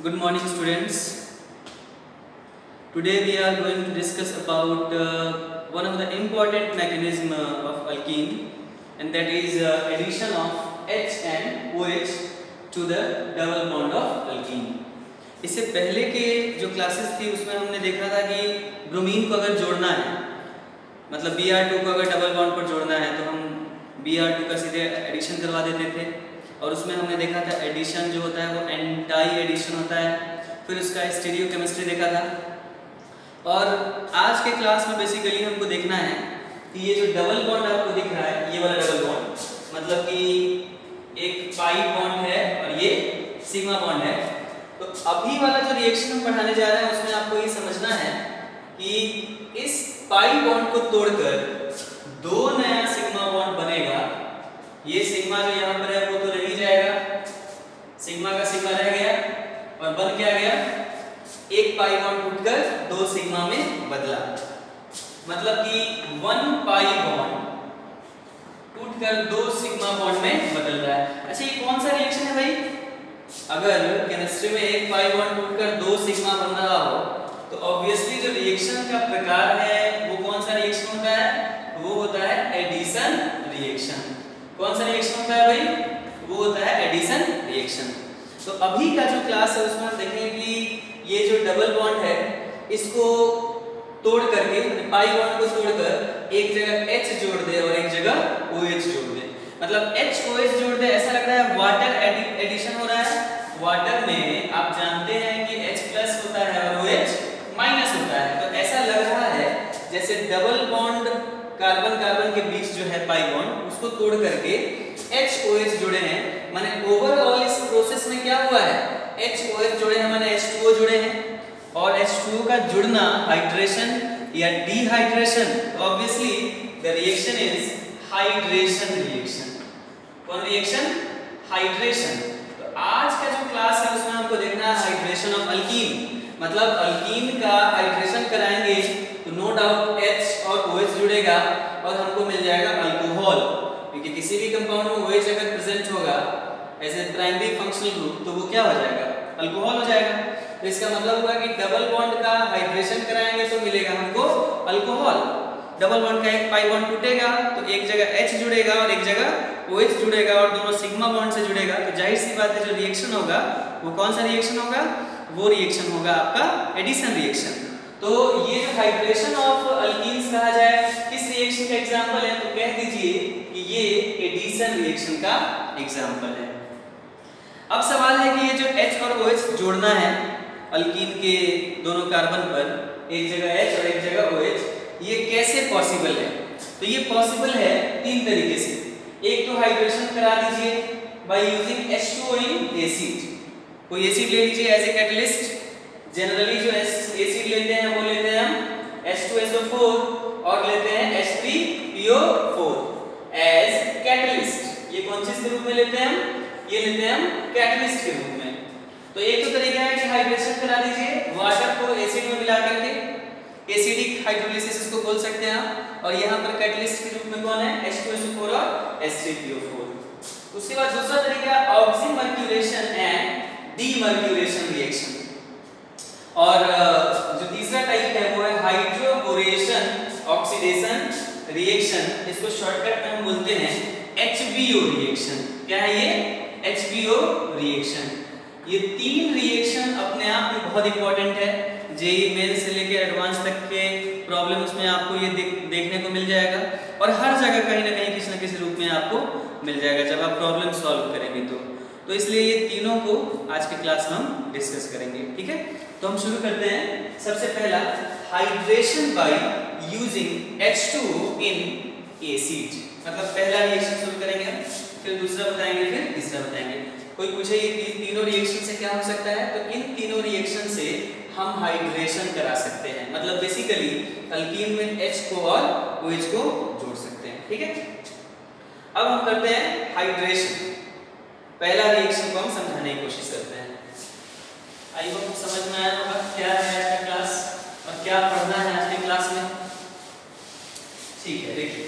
Good morning, students. Today we are going to discuss about one of the important mechanism of alkene, and that is addition of H and OH to the double bond of alkene. इससे पहले के जो classes थी उसमें हमने देखा था कि ब्रोमीन को अगर जोड़ना है, मतलब Br2 को अगर डबल बॉन्ड पर जोड़ना है तो हम Br2 का सीधे एडिशन करवा देते थे, और उसमें हमने देखा था एडिशन जो होता है वो एंटाई एडिशन होता है। फिर उसका स्टीरियो केमिस्ट्री देखा था। और आज के क्लास में बेसिकली हमको देखना है कि ये जो डबल बॉन्ड आपको दिख रहा है, ये वाला डबल बॉन्ड, मतलब कि एक पाई बॉन्ड है और ये सिग्मा बॉन्ड है। तो अभी वाला जो रिएक्शन हम पढ़ाने जा रहे हैं उसमें आपको ये समझना है कि इस पाई बॉन्ड को तोड़कर दो नया सिग्मा बॉन्ड बनेगा। ये सिग्मा जो यहाँ पर है वो तो रह ही जाएगा, सिग्मा का सिग्मा रह गया और बन क्या गया, एक पाई बॉन्ड टूटकर दो सिग्मा में बदला, मतलब कि वन पाई बॉन्ड टूटकर दो सिग्मा बॉन्ड में बदल रहा है। अच्छा, ये कौन सा रिएक्शन है भाई? अगर केमिस्ट्री में एक पाई बॉन्ड टूटकर दो सिग्मा बन रहा हो तो ऑब्वियसली जो रिएक्शन का प्रकार है वो कौन सा रिएक्शन होता है? वो होता है एडिशन रिएक्शन। कौन सा रिएक्शन होता है भाई? वो होता है एडिशन रिएक्शन। तो अभी का जो क्लास है उसमें हम देखेंगे कि ये जो डबल बॉन्ड है इसको तोड़ करके, पाई बॉन्ड को तोड़कर एक जगह H जोड़ दे और एक जगह OH जोड़ दे, मतलब HOH जोड़ दे। ऐसा लग रहा है वाटर एडिशन हो रहा है। वाटर में आप जानते हैं कि H+ होता है और OH- होता है, तो ऐसा लग रहा है जैसे डबल बॉन्ड कार्बन कार्बन के बीच जो है पाई बॉन्ड, उसको तोड़ करके HOH जोड़े हैं। माने ओवरऑल इस प्रोसेस में क्या हुआ है, HOH जोड़े हैं माने H2O जोड़े हैं, और H2O का जुड़ना हाइड्रेशन या dehydration, obviously the reaction is hydration reaction. कौन रिएक्शन? हाइड्रेशन। तो आज का जो क्लास है उसमें हमको देखना है हाइड्रेशन ऑफ अल्कीन, मतलब अल्कीन का हाइड्रेशन कराएंगे तो नो डाउट H और OH जुड़ेगा और हमको मिल जाएगा अल्कोहल, क्योंकि किसी भी कंपाउंड में OH अगर प्रेजेंट होगा as a primary functional group तो वो क्या हो जाएगा? अल्कोहल हो जाएगा। तो इसका मतलब हुआ कि डबल बॉन्ड का हाइड्रेशन कराएंगे तो मिलेगा हमको अल्कोहल। डबल बॉन्ड का एक पाई बॉन्ड टूटेगा तो एक जगह H जुड़ेगा और एक जगह OH जुड़ेगा और दोनों सिग्मा बॉन्ड से जुड़ेगा, तो जाहिर सी बात है जो रिएक्शन होगा वो कौन सा रिएक्शन होगा? वो रिएक्शन होगा आपका एडिशन रिएक्शन। तो ये जो हाइड्रेशन ऑफ अल्कीन्स कहा जाए किस रिएक्शन का एग्जांपल है? तो कह दीजिए कि ये एडिशन रिएक्शन का एग्जांपल है। अब सवाल है कि ये जो H और OH जोड़ना है अल्कीन के दोनों कार्बन पर, एक जगह H और एक जगह OH, ये कैसे पॉसिबल है? तो ये पॉसिबल है तीन तरीके से। एक तो हाइड्रेशन करा दीजिए by using H2O in acid. कोई एसिड ले लीजिए एज ए कैटलिस्ट। जनरली जो एसिड लेते हैं वो लेते हैं हम H2SO4 और लेते हैं H3PO4 एज कैटलिस्ट। ये कौन चीज के रूप में लेते हैं हम? ये लेते हैं हम कैटलिस्ट के रूप में। तो एक तो तरीका है कि हाइड्रेशन करा दीजिए वाटर को एसिड में मिला करके, एसिडिक हाइड्रोलिसिस इसको बोल सकते हैं आप। और यहाँ पर कैटलिस्ट के रूप में कौन है? H2SO4 और H3PO4। उसके बाद दूसरा तरीका ऑक्सीमर्क्यूरेशन एंड डीमर्क्यूरेशन रिएक्शन, और जो तीसरा टाइप है वो है हाइड्रोबोरेशन ऑक्सीडेशन रिएक्शन। इसको शॉर्टकट में हम बोलते हैं HBO रिएक्शन। क्या है ये? HBO reaction. ये तीन रिएक्शन अपने आप में बहुत इंपॉर्टेंट है। जेईई मेन से लेकर एडवांस तक के प्रॉब्लम उसमें आपको ये देखने को मिल जाएगा, और हर जगह कहीं ना कहीं किसी न किसी रूप में आपको मिल जाएगा जब आप प्रॉब्लम सॉल्व करेंगे तो इसलिए ये तीनों को आज के क्लास में हम डिस्कस करेंगे। ठीक है, तो हम शुरू करते हैं। सबसे पहला hydration by using H2O in acid, मतलब पहला रिएक्शन शुरू करेंगे हम, फिर दूसरा बताएंगे, फिर तीसरा बताएंगे। कोई पूछे ये तीनों रिएक्शन से क्या हो सकता है? तो इन तीनों रिएक्शन से हम हाइड्रेशन करा सकते हैं, मतलब बेसिकली अल्कीन में H को और OH को जोड़ सकते हैं। ठीक है, अब हम करते हैं हाइड्रेशन। पहला रिएक्शन को हम समझाने की कोशिश करते हैं। आई होप समझ में आया होगा क्या है आज का क्लास और क्या पढ़ना है आज के क्लास में। ठीक है, देखिए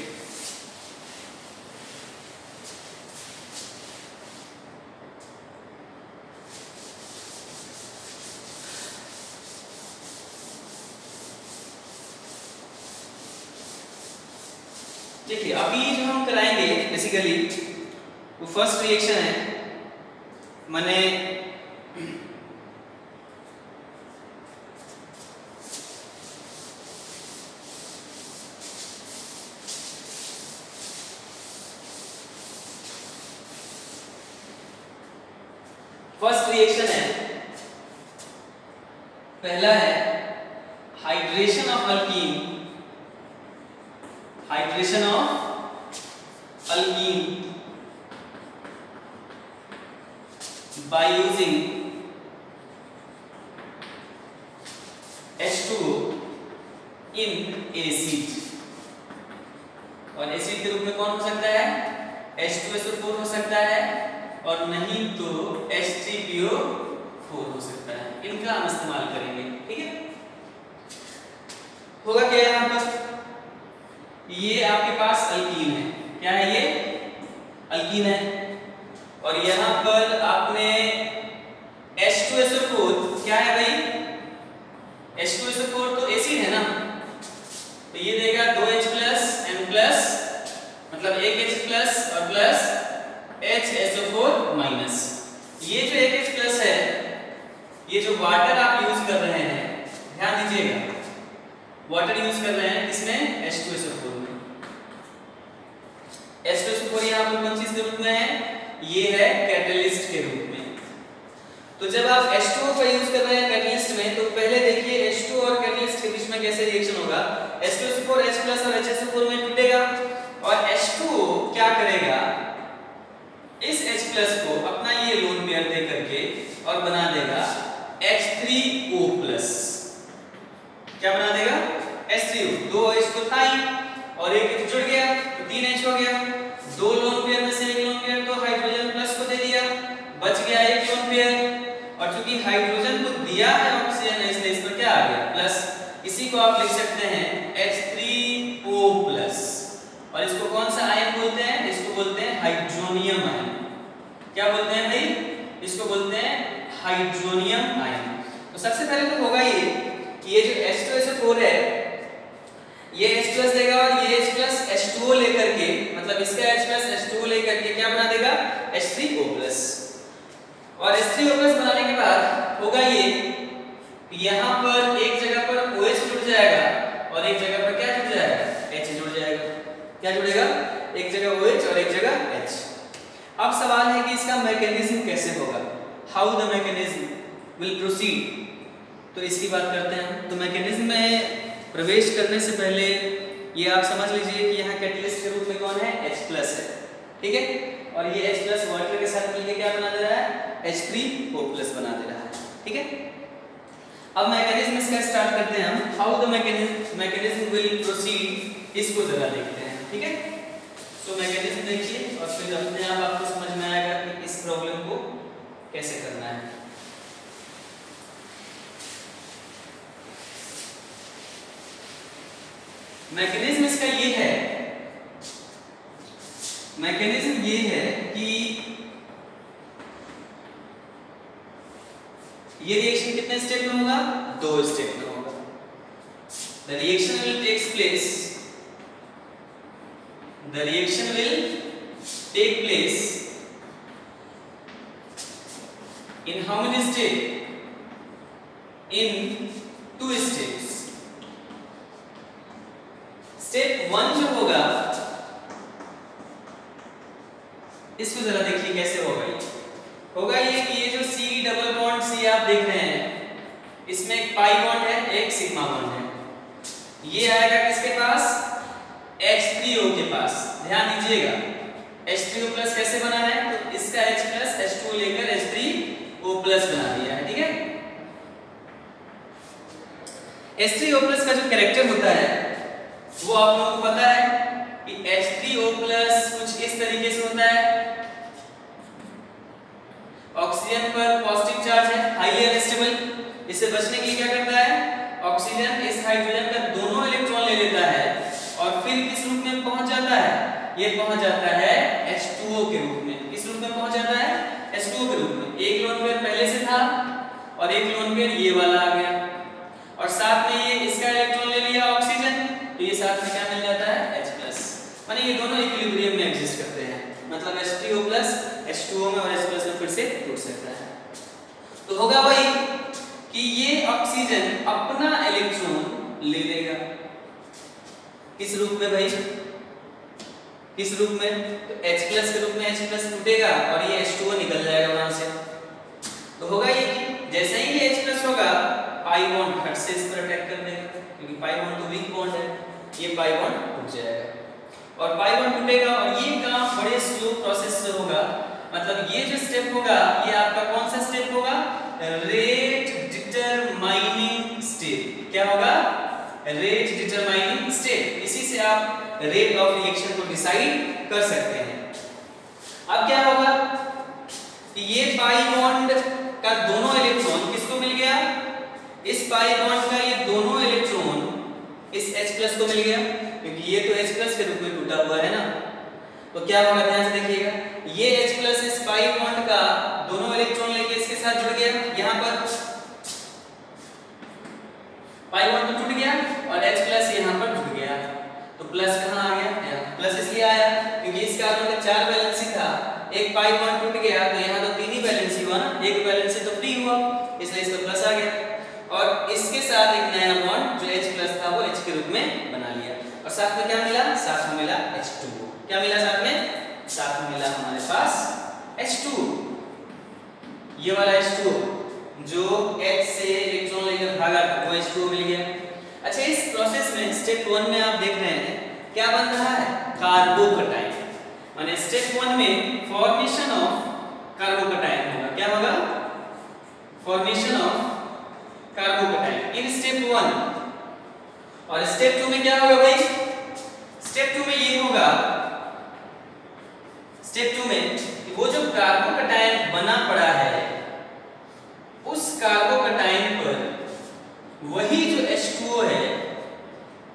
देखिए अभी जो हम कराएंगे बेसिकली वो फर्स्ट रिएक्शन है, माने फर्स्ट रिएक्शन है, पहला है hydration of alkyne, hydration of alkyne by using H2O in acid। और एसिड के रूप में कौन हो सकता है? H2SO4 हो सकता है, और नहीं तो H3PO4 हो सकता है। इनका हम इस्तेमाल करेंगे, ठीक है। होगा क्या यहाँ पर? ये आपके पास अल्कीन है, क्या है ये? अल्कीन है, और यहां पर आपने H2SO4 क्या है भाई? H2SO4 तो एसिड है ना, तो ये देगा 2H प्लस N प्लस, मतलब 1H प्लस और प्लस HSO4 माइनस। ये जो 1H प्लस है, ये जो वाटर आप यूज कर रहे हैं, ध्यान दीजिएगा, वाटर यूज कर रहे हैं इसमें H2SO4 में। H2SO4 यहाँ पर कौन चीज के रूप में है? ये है कैटलिस्ट के रूप में। तो जब आप H2O का यूज कर रहे हैं कैटलिस्ट में, तो पहले देखिए H2O और कैटलिस्ट के बीच में कैसे रिएक्शन होगा। H2SO4 H प्लस और HSO4 में टूटेगा, और H2O क्या करेगा? इस H प्लस को अपना ये लोन पेयर दे करके और बना देगा H3O प्लस। क्या बना देगा? H3O। दो H तो था ही, और एक H जुड़ गया तो 3H हो गया। दो लोन पेयर में से एक लोन पेयर तो हाइड्रोजन प्लस को दे दिया, बच गया एक लोन पेयर, और चूंकि हाइड्रोजन को दिया है ऑक्सीजन है, इसलिए इसमें क्या आ गया? प्लस। इसी को आप लिख सकते हैं H3O प्लस, और इसको कौन सा आयन बोलते हैं? इसको बोलते हैं हाइड्रोनियम आयन। क्या बोलते हैं भाई? इसको बोलते हैं हाइड्रोनियम आयन। तो सबसे पहले तो होगा ये कि ये जो H2SO4 है, ये H प्लस देगा, और ये H प्लस H2O लेकर के, मतलब इसका H प्लस H2O लेकर के क्या बना देगा? H3O plus. और H3O प्लस बनाने के बाद होगा ये कि यहाँ पर एक जगह पर OH जुड़ जाएगा, और एक जगह पर क्या जुड़ जाएगा? H जुड़ जाएगा। क्या जुड़ेगा? एक जगह OH और एक जगह H। अब सवाल है कि इसका मैकेनिज्म कैसे होगा? How the mechanism will proceed. तो इसकी बात करते हैं। तो मैकेनिज्म में प्रवेश करने से पहले ये आप समझ लीजिए कि यहाँ कैटलिस्ट के रूप में कौन है? H प्लस है, ठीक है, और ये H प्लस वाटर के साथ मिलकर क्या बना दे रहा है? H3O प्लस बना दे रहा है, ठीक है। अब मैकेनिज्म इसका स्टार्ट करते हैं हम। How the mechanism will proceed, इसको जरा देखते हैं, ठीक है। तो मैकेनिज्म देखिए, और फिर अपने आप आपको समझ में आएगा कि इस प्रॉब्लम को कैसे करना है। मैकेनिज्म इसका ये है, मैकेनिज्म ये है कि ये रिएक्शन कितने स्टेप में होगा? 2 स्टेप में होगा। The reaction will take place in how many steps? In 2 steps। Step 1 जो होगा, इसको जरा देखिए कैसे होगा। ये होगा ये कि ये जो C डबल बॉन्ड C आप देख रहे हैं, इसमें एक पाई बॉन्ड है, एक सिग्मा बॉन्ड है। ये आएगा किसके पास? H3O के पास। ध्यान दीजिएगा, H3O प्लस कैसे बना है? तो इसका H प्लस H2O लेकर H3O प्लस बना दिया है, ठीक है। H3O प्लस का जो कैरेक्टर होता है वो आप लोगों को पता है कि H3O प्लस कुछ इस तरीके से होता है। ऑक्सीजन पर पॉजिटिव चार्ज है, हाईली अनस्टेबल। इससे बचने के लिए क्या करता है? ऑक्सीजन इस हाइड्रोजन का दोनों इलेक्ट्रॉन ले लेता है, और फिर किस रूप में पहुंच जाता है? ये पहुंच जाता है H2O के रूप में। किस रूप में पहुंच जाता है? H2O के रूप में। एक लोन पेयर पहले से था, और एक लोन पेयर ये वाला आ गया, और साथ में ये इसका इलेक्ट्रॉन ले लिया ऑक्सीजन, तो ये साथ में क्या मिल जाता है? H plus. माने तो होगा वही कि ये ऑक्सीजन अपना इलेक्ट्रॉन ले लेगा। किस रूप में भाई? किस रूप में? तो H+ के रूप में H+ टूटेगा और ये H2O निकल जाएगा वहां से। तो होगा ये कि जैसे ही ये H+ होगा पाई बॉन्ड फट से इस पर अटैक कर देगा, क्योंकि पाई बॉन्ड तो वीक बॉन्ड है, ये पाई बॉन्ड टूट जाएगा और पाई बॉन्ड टूटेगा और ये काम बड़े स्लो प्रोसेस से होगा। मतलब ये जो स्टेप होगा ये आपका कौन सा स्टेप होगा? Rate determining step. क्या होगा? Rate determining step. इसी से आप रेट ऑफ रिएक्शन को डिसाइड कर सकते हैं। अब क्या होगा कि ये पाई बॉन्ड का दोनों इलेक्ट्रॉन किसको मिल गया? इस पाई बॉन्ड का ये दोनों इलेक्ट्रॉन इस H+ को मिल गया, क्योंकि ये तो H+ के रूप में टूटा हुआ है ना। तो क्या होगा? ध्यान से देखिएगा, ये H+ इस पाई बॉन्ड का दोनों इलेक्ट्रॉन लेके इसके साथ जुड़ गया। यहाँ पर पाई बॉन्ड तो टूट गया और H+ यहाँ पर जुड़ गया। तो प्लस कहाँ आ गया? यहाँ प्लस इसलिए आया क्योंकि इस कार्बन का 4 वैलेंसी था, एक पाई बॉन्ड टूट गया तो यहाँ तो 3 ही वैलेंसी हुआ ना, एक वैलेंसी तो फ्री हुआ, इसलिए इसका प्लस आ गया। और इसके साथ एक नया बॉन्ड जो H+ था वो H के रूप में बना लिया और साथ में क्या मिला? साथ में मिला H2O। क्या मिला साथ में? साथ में मिला हमारे पास H2O। ये वाला H2O जो H से इलेक्ट्रॉन लेकर भागा था वो H2O मिल गया। अच्छा, इस प्रोसेस में स्टेप 1 में आप देख रहे हैं क्या बन रहा है? कार्बोकटायन। माने स्टेप 1 में फॉर्मेशन ऑफ कार्बोकटायन होगा। क्या होगा? Formation of carbocation in step 1। और स्टेप 2 में क्या होगा भाई? स्टेप 2 में ये होगा, स्टेप 2 में वो जो कार्बोकटायन बना पड़ा है उस कार्बोकटायन पर वही जो H2O है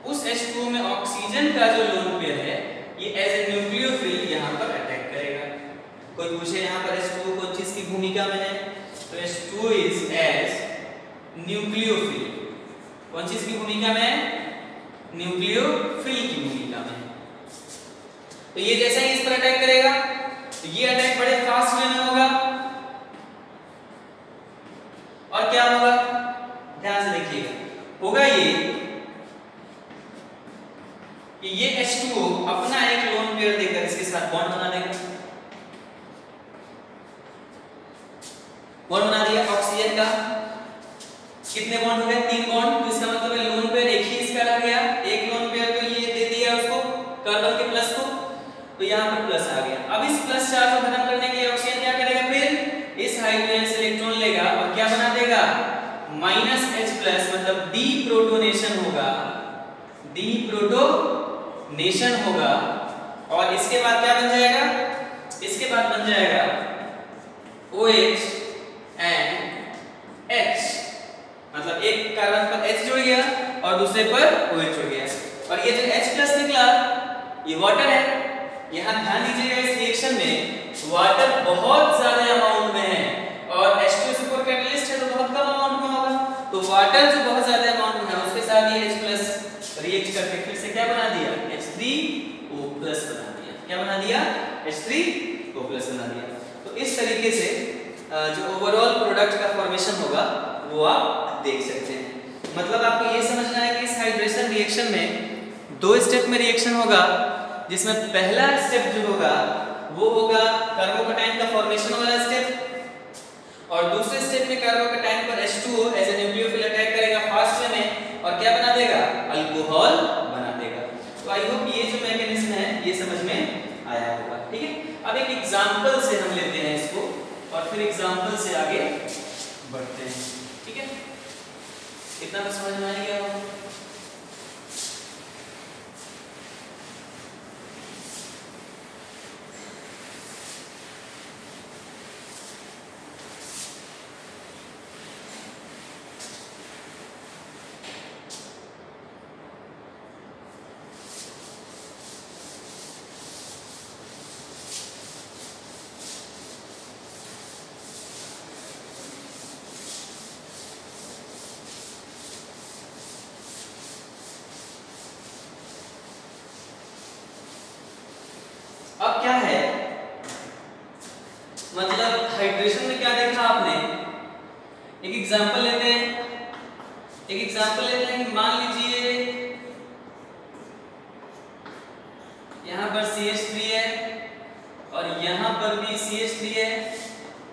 उस H2O में ऑक्सीजन का जो लोन पेयर है ये एज ए न्यूक्लियोफिल यहाँ पर अटैक करेगा। कोई पूछे यहाँ पर H2O कौन चीज की भूमिका में है? तो H2O इज एज न्यूक्लियोफिल। कौन चीज की भूमिका में है? न्यूक्लियोफिल की भूमिका में। तो ये जैसे ही इस पर अटैक करेगा तो ये अटैक बड़े फास्ट वे में होगा और क्या होगा? ध्यान से देखिएगा, होगा ये कि ये H2O अपना एक लोन पेयर देकर इसके साथ बॉन्ड बना देगा। बॉन्ड बना दिया ऑक्सीजन का। कितने बॉन्ड हो गए? 3 बॉन्ड। तो इसका मतलब है लोन पेयर एक ही इसका रह गया। एक लोन पेयर तो ये दे दिया उसको कार्बन के प्लस को, तो यहाँ पर प्लस आ गया। अब इस प्लस चार्ज को खत्म करने के लिए ऑक्सीजन क्या करेगा? फिर इस हाइड्रोजन से इलेक्ट्रॉन लेगा और क्या बना देगा? -H+, मतलब डीप्रोटोनेशन होगा। डीप्रोटोनेशन होगा और इसके बाद क्या बन जाएगा? इसके बाद बन जाएगा OH and H, मतलब एक कार्बन पर H जुड़ गया और दूसरे पर OH जुड़ गया और ये जो H+ निकला ये वाटर है। यहाँ ध्यान दीजिएगा, इस रिएक्शन में वाटर बहुत ज्यादा अमाउंट में है और H2 सुपर कैटलिस्ट है तो बहुत कम अमाउंट में होगा। तो वाटर जो बहुत ज्यादा अमाउंट में है उसके साथ ये H+ रिएक्ट करके फिर से क्या बना दिया? H3O+ बना दिया। क्या बना दिया? H3O+ बना दिया। तो इस तरीके से जो ओवरऑल प्रोडक्ट का फॉर्मेशन होगा वो आप देख सकते हैं। मतलब आपको ये समझना है कि इस हाइड्रेशन रिएक्शन में 2 स्टेप में रिएक्शन होगा, जिसमें पहला स्टेप जो होगा वो होगा कार्बोकटायन का फॉर्मेशन वाला स्टेप और दूसरे स्टेप में कार्बोकटायन पर H2O एज ए न्यूक्लियोफिल अटैक करेगा फास्ट वे में और क्या बना देगा? अल्कोहल बना देगा। तो आई होप ये जो मैकेनिज्म है ये समझ में आया होगा। ठीक है, अब एक एग्जांपल से हम लेते हैं इसको और फिर एग्जांपल से आगे बढ़ते हैं। ठीक है, इतना तो समझ में आ गया होगा। अब क्या है, मतलब हाइड्रेशन में क्या देखा आपने एग्जांपल लेते हैं। कि मान लीजिए यहाँ पर CH3 है और यहाँ पर भी CH3 है,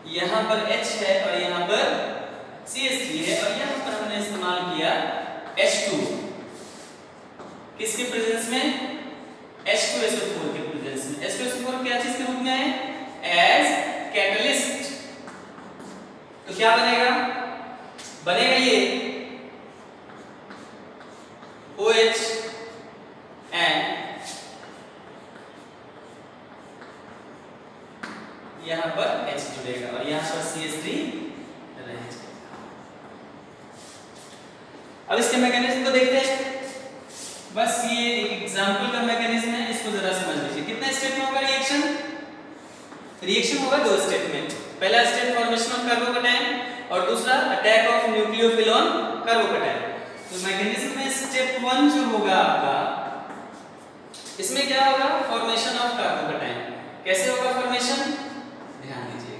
यहाँ पर H है और यहाँ पर CH3 है और यहाँ पर हमने इस्तेमाल किया H2 किसके प्रेजेंस में? H2SO4 के प्रेजेंस में। H2SO4 क्या चीज के रूप में है? As catalyst. तो क्या बनेगा? बनेगा ये OH एंड यहाँ पर H जुड़ेगा और यहाँ पर CH3 रह जाएगा। अब इसके मैकेनिज्म को देखते हैं। बस ये एक एग्जांपल का मैकेनिज्म है, इसको जरा समझ लीजिए। कितने स्टेप में होगा रिएक्शन? रिएक्शन होगा 2 स्टेप में। पहला स्टेप फॉर्मेशन ऑफ कार्बोकैटायन और दूसरा अटैक ऑफ न्यूक्लियोफिल ऑन कार्बोकैटायन। तो मैकेनिज्म में स्टेप 1 जो होगा आपका, इसमें क्या होगा? Formation of carbocation. कैसे होगा फॉर्मेशन? ध्यान दीजिए।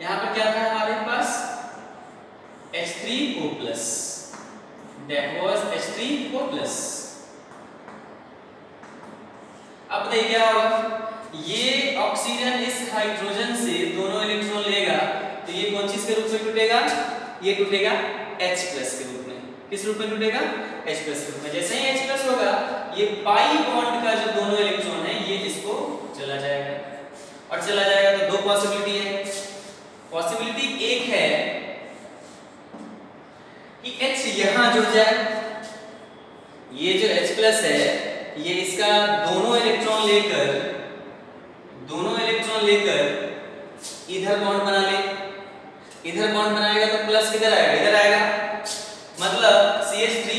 यहां पर क्या था हमारे पास? H3O+, that was H3O+। अब बताइए क्या होगा? ये ऑक्सीजन इस हाइड्रोजन से दोनों इलेक्ट्रॉन लेगा तो ये कौन चीज के रूप में टूटेगा? ये टूटेगा H+ के रूप में। किस रूप में टूटेगा? H+ के रूप में। जैसे ही H+ होगा, ये पाई बॉन्ड का जो दोनों इलेक्ट्रॉन है ये इसको चला जाएगा और चला जाएगा। तो 2 पॉसिबिलिटी है। पॉसिबिलिटी एक है कि H यहां जुड़ जाए, ये जो H+ है ये इसका दोनों इलेक्ट्रॉन लेकर इधर बॉन्ड बना ले। इधर बॉन्ड बनाएगा तो प्लस किधर आएगा? इधर आएगा। मतलब CH3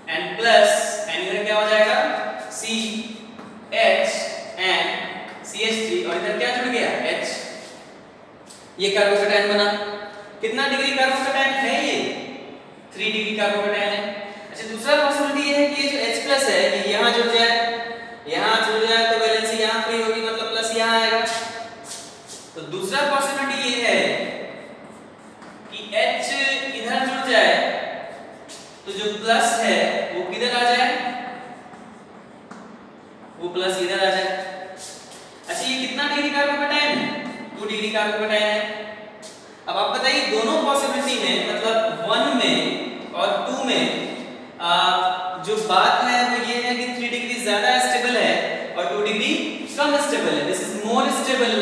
एंड प्लस एंड इधर क्या हो जाएगा? CH एंड CH3 और इधर क्या जुड़ गया? H। ये कार्बोकैटायन बना। कितना डिग्री कार्बोकैटायन है ये? 3 डिग्री कार्बोकैटायन है। अच्छा, दूसरा पॉसिबिलिटी ये है कि ये जो H+ है ये यहां जुड़ जाए। यहां जुड़ जाए तो वैलेंसी यहां फ्री होगी, मतलब प्लस यहां आएगा। तो दूसरा पॉसिबिलिटी ये है कि H इधर जुड़ जाए तो जो प्लस है वो किधर आ जाए? वो प्लस इधर आ जाए। अच्छा, ये कितना डिग्री कार्बोकैटायन है? 2 डिग्री कार्बोकैटायन है। अब आप बताइए दोनों पॉसिबिलिटी में, मतलब 1 में और 2 में जो बात है वो ये है कि 3 डिग्री ज्यादा स्टेबल है और 2 डिग्री कम स्टेबल है। This is more stable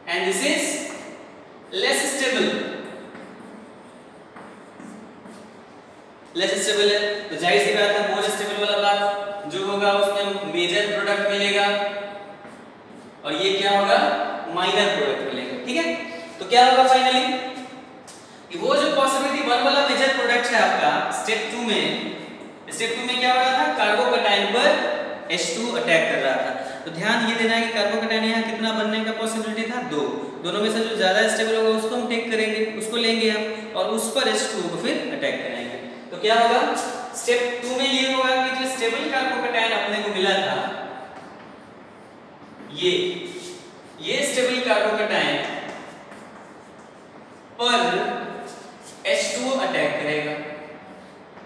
and this is less stable. Less stable है तो जाहिर सी बात है मोर स्टेबल वाला बात जो होगा उसमें मेजर प्रोडक्ट मिलेगा और ये क्या होगा? माइनर प्रोडक्ट मिलेगा। ठीक है, तो क्या होगा फाइनली कि वो जो पॉसिबिलिटी 1 वाला मेजर प्रोडक्ट है आपका स्टेप 2 में क्या हो रहा था? कार्बोकैटायन पर H2 अटैक कर रहा था। तो ध्यान ये देना है कि कार्बोकैटायन यहाँ कितना बनने का पॉसिबिलिटी था? 2। दोनों में से जो ज्यादा स्टेबल होगा उसको हम टेक करेंगे, उसको लेंगे हम और उस पर H2 को फिर अटैक कराएंगे। तो क्या होगा? स्टेप 2 में ये होगा कि जो स्टेबल कार्बोकैटायन अपने को मिला था, ये स्टेबल कार्बोकैटायन पर H2O अटैक करेगा।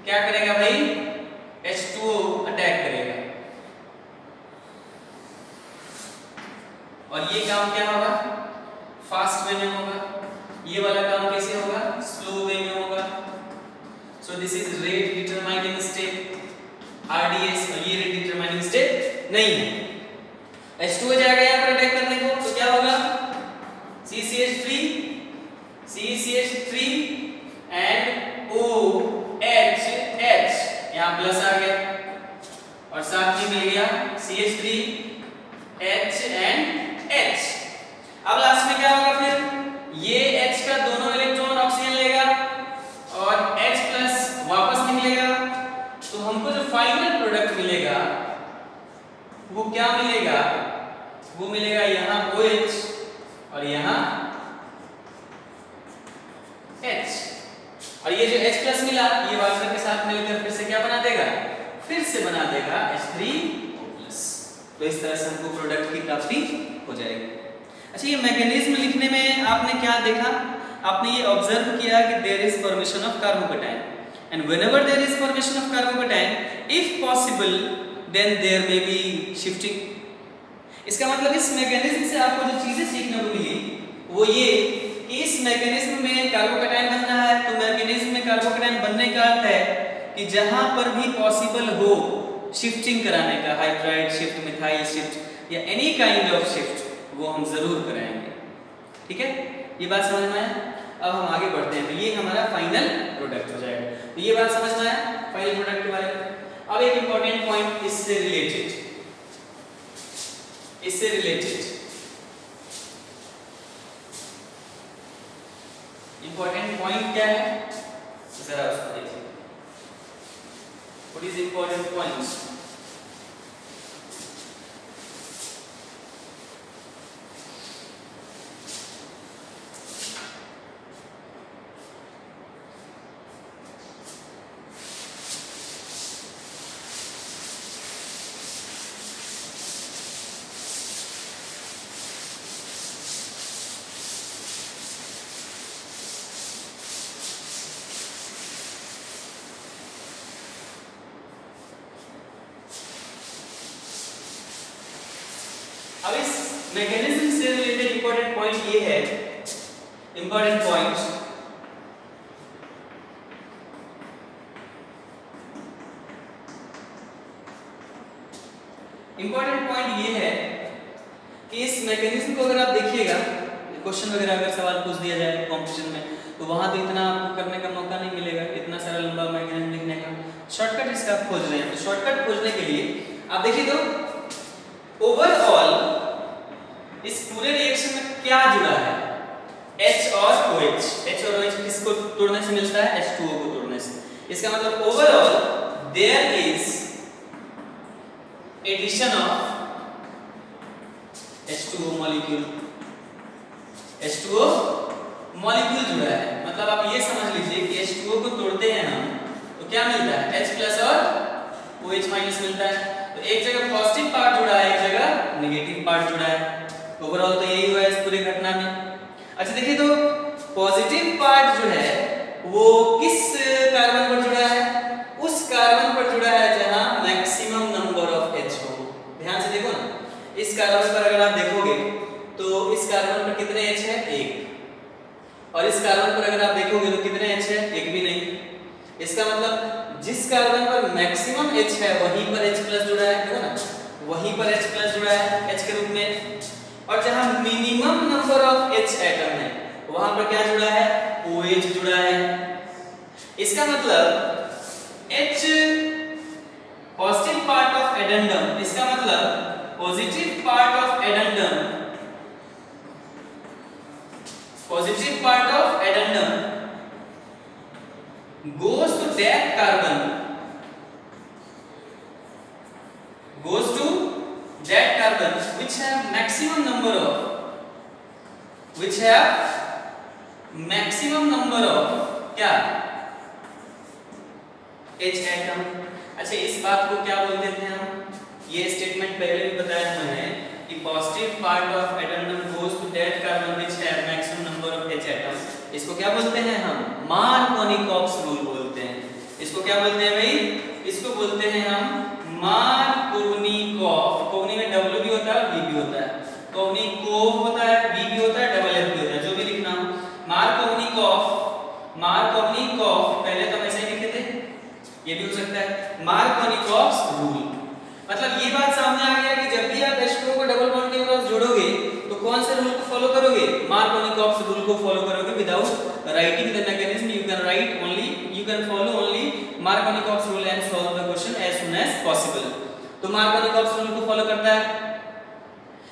क्या करेगा भाई? H2O अटैक करेगा। और ये काम क्या होगा? फास्ट वे में होगा। ये वाला काम कैसे होगा? स्लो वे में होगा। So this is rate determining step, RDS, और ये रेट डिटरमाइनिंग स्टेप नहीं है। H2O जाएगा यहाँ पर अटैक करने को, तो क्या होगा? CCH3 एंड OH, यहाँ प्लस आ गया और साथ में मिल गया CH3 H एंड H। अब लास्ट में क्या होगा फिर? ये H का दोनों इलेक्ट्रॉन ऑक्सीजन लेगा और H+ वापस निकलेगा। तो हमको जो फाइनल प्रोडक्ट मिलेगा वो क्या मिलेगा? वो मिलेगा यहाँ OH और यहाँ H। और ये जो H+ मिला ये से बना देगा H3O+। तो इस तरह से हमको प्रोडक्ट की प्राप्ति हो जाएगी। अच्छा, ये मैकेनिज्म लिखने में आपने क्या देखा? आपने ये ऑब्जर्व किया कि there is formation of carbocation and whenever there is formation of carbocation if possible then there may be shifting. इसका मतलब इस मैकेनिज्म से आपको जो चीजें सीखने को मिली वो ये कि इस मैकेनिज्म में कार्बोकैटायन बन रहा है, तो मैकेनिज्म में कार्बोकैटायन बनने का अर्थ है कि जहां पर भी पॉसिबल हो शिफ्टिंग कराने का, हाइड्राइड शिफ्ट, मिथाइल शिफ्ट या एनी काइंड ऑफ शिफ्ट, वो हम जरूर कराएंगे। ठीक है, ये बात समझ में आया? अब हम आगे बढ़ते हैं, तो ये हमारा फाइनल प्रोडक्ट हो जाएगा। तो ये बात समझ में आया फाइनल प्रोडक्ट के बारे में। अब एक इंपॉर्टेंट पॉइंट इससे रिलेटेड इंपॉर्टेंट पॉइंट क्या है, जरा उसको देखिए। What is important points? अब इस मैकेनिज्म से रिलेटेड इंपॉर्टेंट पॉइंट ये है, इंपॉर्टेंट पॉइंट ये है कि इस मैकेनिज्म को अगर आप देखिएगा, क्वेश्चन वगैरह अगर सवाल पूछ दिया जाए कॉम्पिटिशन में, तो वहां तो इतना आपको करने का मौका नहीं मिलेगा, इतना सारा लंबा मैकेनिज्म लिखने का। शॉर्टकट इसका आप खोज रहे हैं, तो शॉर्टकट खोजने के लिए आप देखिए तो ओवरऑल इस पूरे रिएक्शन में क्या जुड़ा है? H और OH। H और OH किसको तोड़ने से मिलता है? H2O को तोड़ने से। इसका मतलब overall there is addition of H2O molecule. H2O molecule जुड़ा है, मतलब आप ये समझ लीजिए कि H2O को तोड़ते हैं हम तो क्या मिलता है? H+ और OH- मिलता है। तो एक जगह पॉजिटिव पार्ट जुड़ा है, एक जगह नेगेटिव पार्ट जुड़ा है। ओवरऑल तो यही हुआ है इस पूरी घटना में। अच्छा देखिए तो पॉजिटिव पार्ट जो है वो किस कार्बन पर जुड़ा है? उस कार्बन पर जुड़ा है जहां मैक्सिमम नंबर ऑफ H हो। ध्यान से देखो ना, इस कार्बन पर अगर आप देखोगे तो इस कार्बन पर कितने H है? 1। और इस कार्बन पर अगर आप देखोगे तो कितने H है? 1 भी नहीं। इसका मतलब जिस कार्बन पर मैक्सिमम H है वहीं पर H+ जुड़ा है, देखो ना, वहीं पर H+ जुड़ा है H के रूप में। और जहां minimum number of H atom है वहां पर क्या जुड़ा है? OH जुड़ा है। इसका मतलब H positive part of addendum, इसका मतलब positive part of addendum goes to that carbon which have maximum number of क्या? H atom. अच्छा इस बात को क्या बोलते थे हम? ये स्टेटमेंट पहले भी बताया मैंने कि positive part of addendum goes to that carbon which have maximum number of H atoms. इसको क्या बोलते हैं हम? मार्कोनिकॉप्स रूल बोलते हैं। इसको क्या बोलते हैं भाई? इसको बोलते हैं हम मार्कोनिकॉफ। कोवनी में W भी होता है और V भी होता है। कोवनिकोव होता है, V भी होता है, डबल F भी होता है, जो भी लिखना हो। मार्कोनिकॉफ पहले तो ऐसे ही लिखे थे, ये भी हो सकता है। मार्कोनिकॉप्स रूल मतलब ये बात सामने आ गया कि जब भी आप H2O को डबल बॉन्ड के क्रॉस जोड़ोगे तो कौन से रूल को फॉलो करोगे? मार्कोनिकॉप्स रूल को फॉलो करोगे। Without writing the mechanism you can follow only Markovnikov's rule and solve the question as soon as possible. तो मार्कोनिकॉप्स रूल को फॉलो करता है,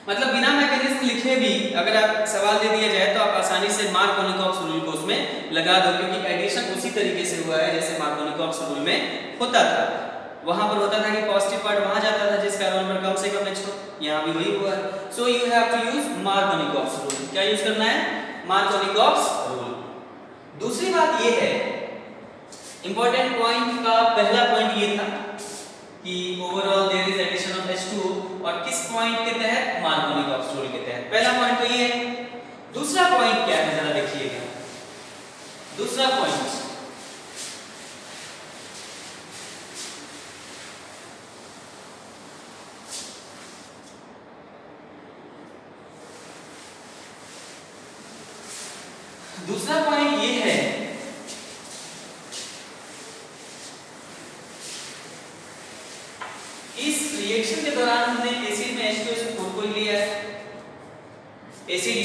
मतलब बिना मैकेनिज्म लिखे भी अगर आप सवाल दे दिया जाए तो आप आसानी से मार्कोनिकॉप्स रूल को उसमें लगा दो, क्योंकि एडिशन उसी तरीके से हुआ है जैसे मार्कोनिकॉप्स रूल में होता था। वहां पर होता था कि पॉजिटिव पार्ट वहां जाता था जिस कार्बन पर कम से कम H हो, यहां भी वही हुआ है। So you have to use Markovnikov's rule. क्या यूज करना है? Markovnikov's rule. दूसरी बात ये है, इंपॉर्टेंट पॉइंट का पहला पॉइंट ये था कि overall there is addition of H2 और किस पॉइंट के तहत, मार्कोनिकॉप्स रूल के तहत। पहला पॉइंट तो ये है। दूसरा पॉइंट क्या है जरा देखिएगा। दूसरा पॉइंट ये है इस रिएक्शन के दौरान हमने एसिड में H2SO4 को लिया है। Acid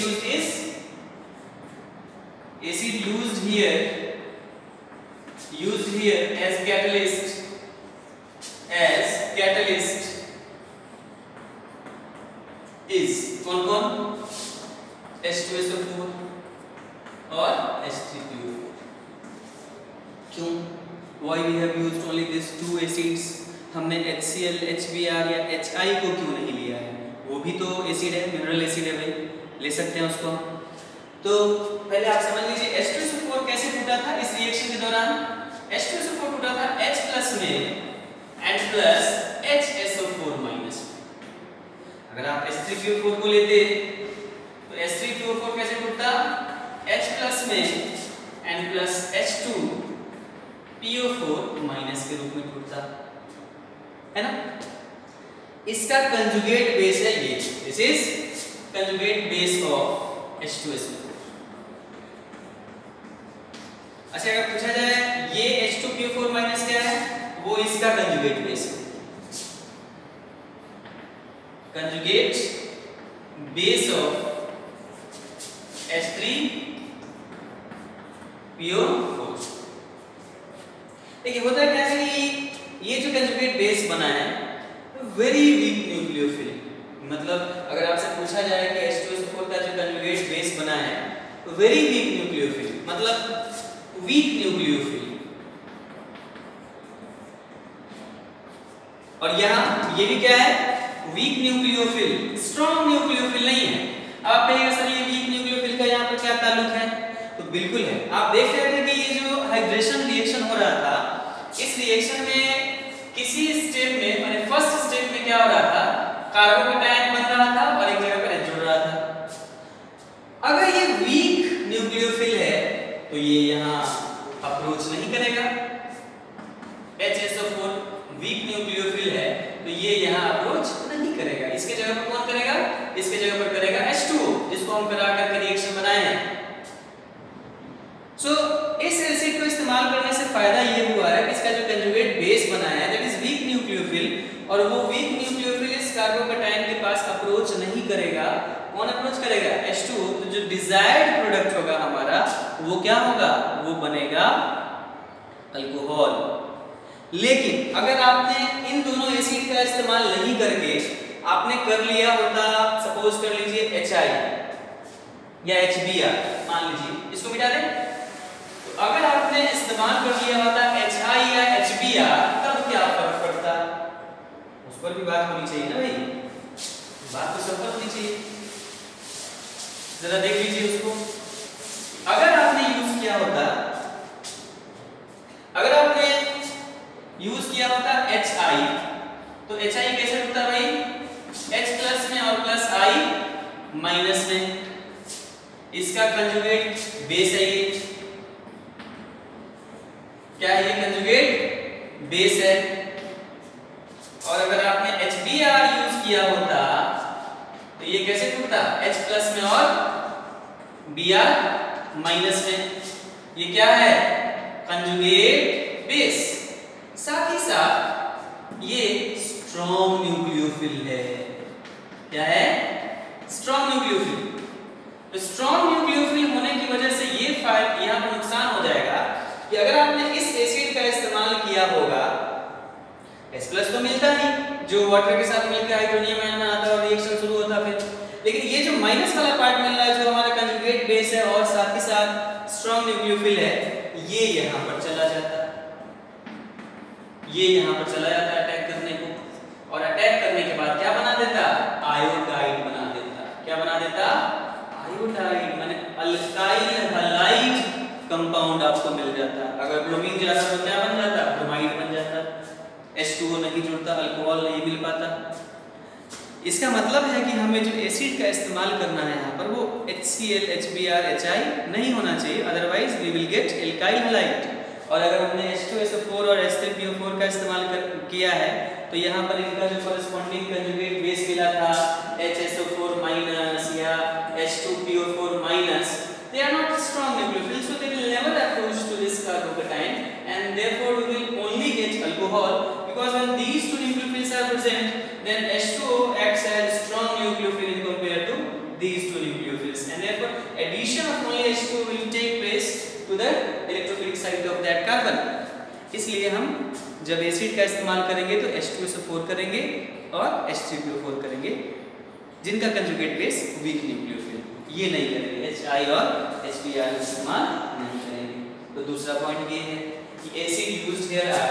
used here as catalyst is कौन H2SO4 और H3PO4। क्यों? Why we have used only these two acids? हमने HCl, HBr या HI को क्यों नहीं लिया है? वो भी तो एसिड है, मिनरल एसिड है भाई, ले सकते हैं उसको। तो पहले आप समझ लीजिए H2SO4 कैसे टूटा था इस रिएक्शन के दौरान। H2SO4 टूटा था H प्लस में and प्लस HSO4 माइनस में। अगर आप H3PO4 को लेते तो H3PO4 कैसे टूटता? H प्लस में and प्लस H2PO4 माइनस के रूप में टूटता है ना। इसका कंजुगेट बेस है ये, this is conjugate base of H2SO4। अच्छा अगर पूछा जाए ये H2PO4 माइनस क्या है, वो इसका कंजुगेट बेस है। Conjugate base of H3PO4। देखिए होता क्या है कि ये जो कंजुगेट बेस बना है वेरी वीक न्यूक्लियोफिल, मतलब अगर आपसे पूछा जाए कि H2SO4 का जो कंजुगेट बेस बना है वेरी वीक न्यूक्लियोफिल, मतलब वीक न्यूक्लियोफिल। और यहाँ ये भी क्या है, वीक न्यूक्लियोफिल, स्ट्रॉन्ग न्यूक्लियोफिल नहीं है। अब आप कहिएगा सर ये वीक न्यूक्लियोफिल का यहाँ पर क्या ताल्लुक है, तो बिल्कुल है। आप देख रहे थे कि ये जो हाइड्रेशन रिएक्शन हो रहा था, इस रिएक्शन में किसी स्टेप में माने फर्स्ट स्टेप में क्या हो रहा था, कार्बोकैटायन बन रहा था और एक जगह पर जुड़ रहा था। अगर ये वीक न्यूक्लियोफिल है तो ये यहाँ अप्रोच नहीं करेगा। HSO4 वीक न्यूक्लियोफिल है तो ये यहाँ अप्रोच नहीं करेगा। इसके जगह पर कौन करेगा, इसके जगह पर करेगा H2O, जिसको हम करा करके रिएक्शन बनाए हैं। सो इस एसिड को इस्तेमाल करने से फायदा ये हुआ है कि इसका जो कंजुगेट बेस बना है दैट इज वीक न्यूक्लियोफिल, और वो वीक न्यूक्लियोफिल इस कार्बोकैटायन के पास अप्रोच नहीं करेगा। कौन अप्रोच करेगा, H2O। तो जो डिजायर्ड प्रोडक्ट होगा हमारा वो क्या होगा, वो बनेगा अल्कोहल। लेकिन अगर आपने इन दोनों एसिड का इस्तेमाल नहीं करके आपने कर लिया होता, सपोज कर लीजिए HI या HBr, मान लीजिए इसको मिटा दें, तो अगर आपने इस्तेमाल कर लिया होता HI या HBr तब क्या फर्क पड़ता, उस पर भी बात होनी चाहिए ना भाई, बात तो सब पर होनी चाहिए। जरा देख लीजिए उसको। अगर आपने यूज किया होता HI, तो HI कैसे होता भाई, H प्लस में और प्लस I माइनस में, इसका कंजुगेट बेस है ये, क्या है ये, कंजुगेट बेस है। और अगर आपने HBr यूज किया होता तो ये कैसे टूटता, H प्लस में और Br माइनस में, ये क्या है, कंजुगेट बेस। साथ ही साथ ये स्ट्रॉन्ग न्यूक्लियोफिल है। क्या है, स्ट्रॉन्ग न्यूक्लियोफिल। तो स्ट्रॉन्ग न्यूक्लियोफिल होने की वजह से ये यहाँ पर नुकसान हो जाएगा कि अगर आपने इस एसिड का इस्तेमाल किया होगा, H प्लस तो मिलता ही जो वाटर के साथ मिलकर हाइड्रोनियम आयन बनाता है और रिएक्शन शुरू होता है फिर, लेकिन ये जो माइनस वाला पार्ट मिल रहा है जो हमारा कंजुगेट बेस है और साथ ही साथ स्ट्रॉन्ग न्यूक्लियोफिल है, ये यहाँ पर चला जाता है, ये यहाँ पर चला जाता है अटैक करने को, और अटैक करने के बाद क्या बना देता, आयोडाइड बना देता। क्या बना देता, आयोडाइड, माने अल्काइल हैलाइड कंपाउंड आपको मिल जाता। अगर ब्रोमीन जाता तो क्या बन जाता, ब्रोमाइड बन जाता। H2O नहीं जुड़ता, अल्कोहल नहीं मिल पाता। इसका मतलब है कि हमें जो एसिड का इस्तेमाल करना है यहाँ पर वो HCl, HBr, HI नहीं होना चाहिए, otherwise we will get alkyl halide. और अगर हमने H2SO4 और H3PO4 का इस्तेमाल किया है तो यहाँ पर इनका जो कॉरेस्पॉन्डिंग कंजुगेट बेस मिला था HSO4- या H2PO4-, they are not strong nucleophiles, so they will never approach to this carbocation, and therefore we will only get alcohol, because when these two nucleophiles are present, then H2O acts as strong nucleophile in compared to these two nucleophiles, and therefore addition of only H2O will take place to the electrophilic site of that carbon. इसलिए हम जब acid का इस्तेमाल करेंगे तो H2SO4 करेंगे और H3PO4 करेंगे जिनका कंजुगेट बेस वीक न्यूक्लियोफिल, ये नहीं करेंगे, HI और HBr का इस्तेमाल नहीं करेंगे। तो दूसरा पॉइंट ये है कि acid used here are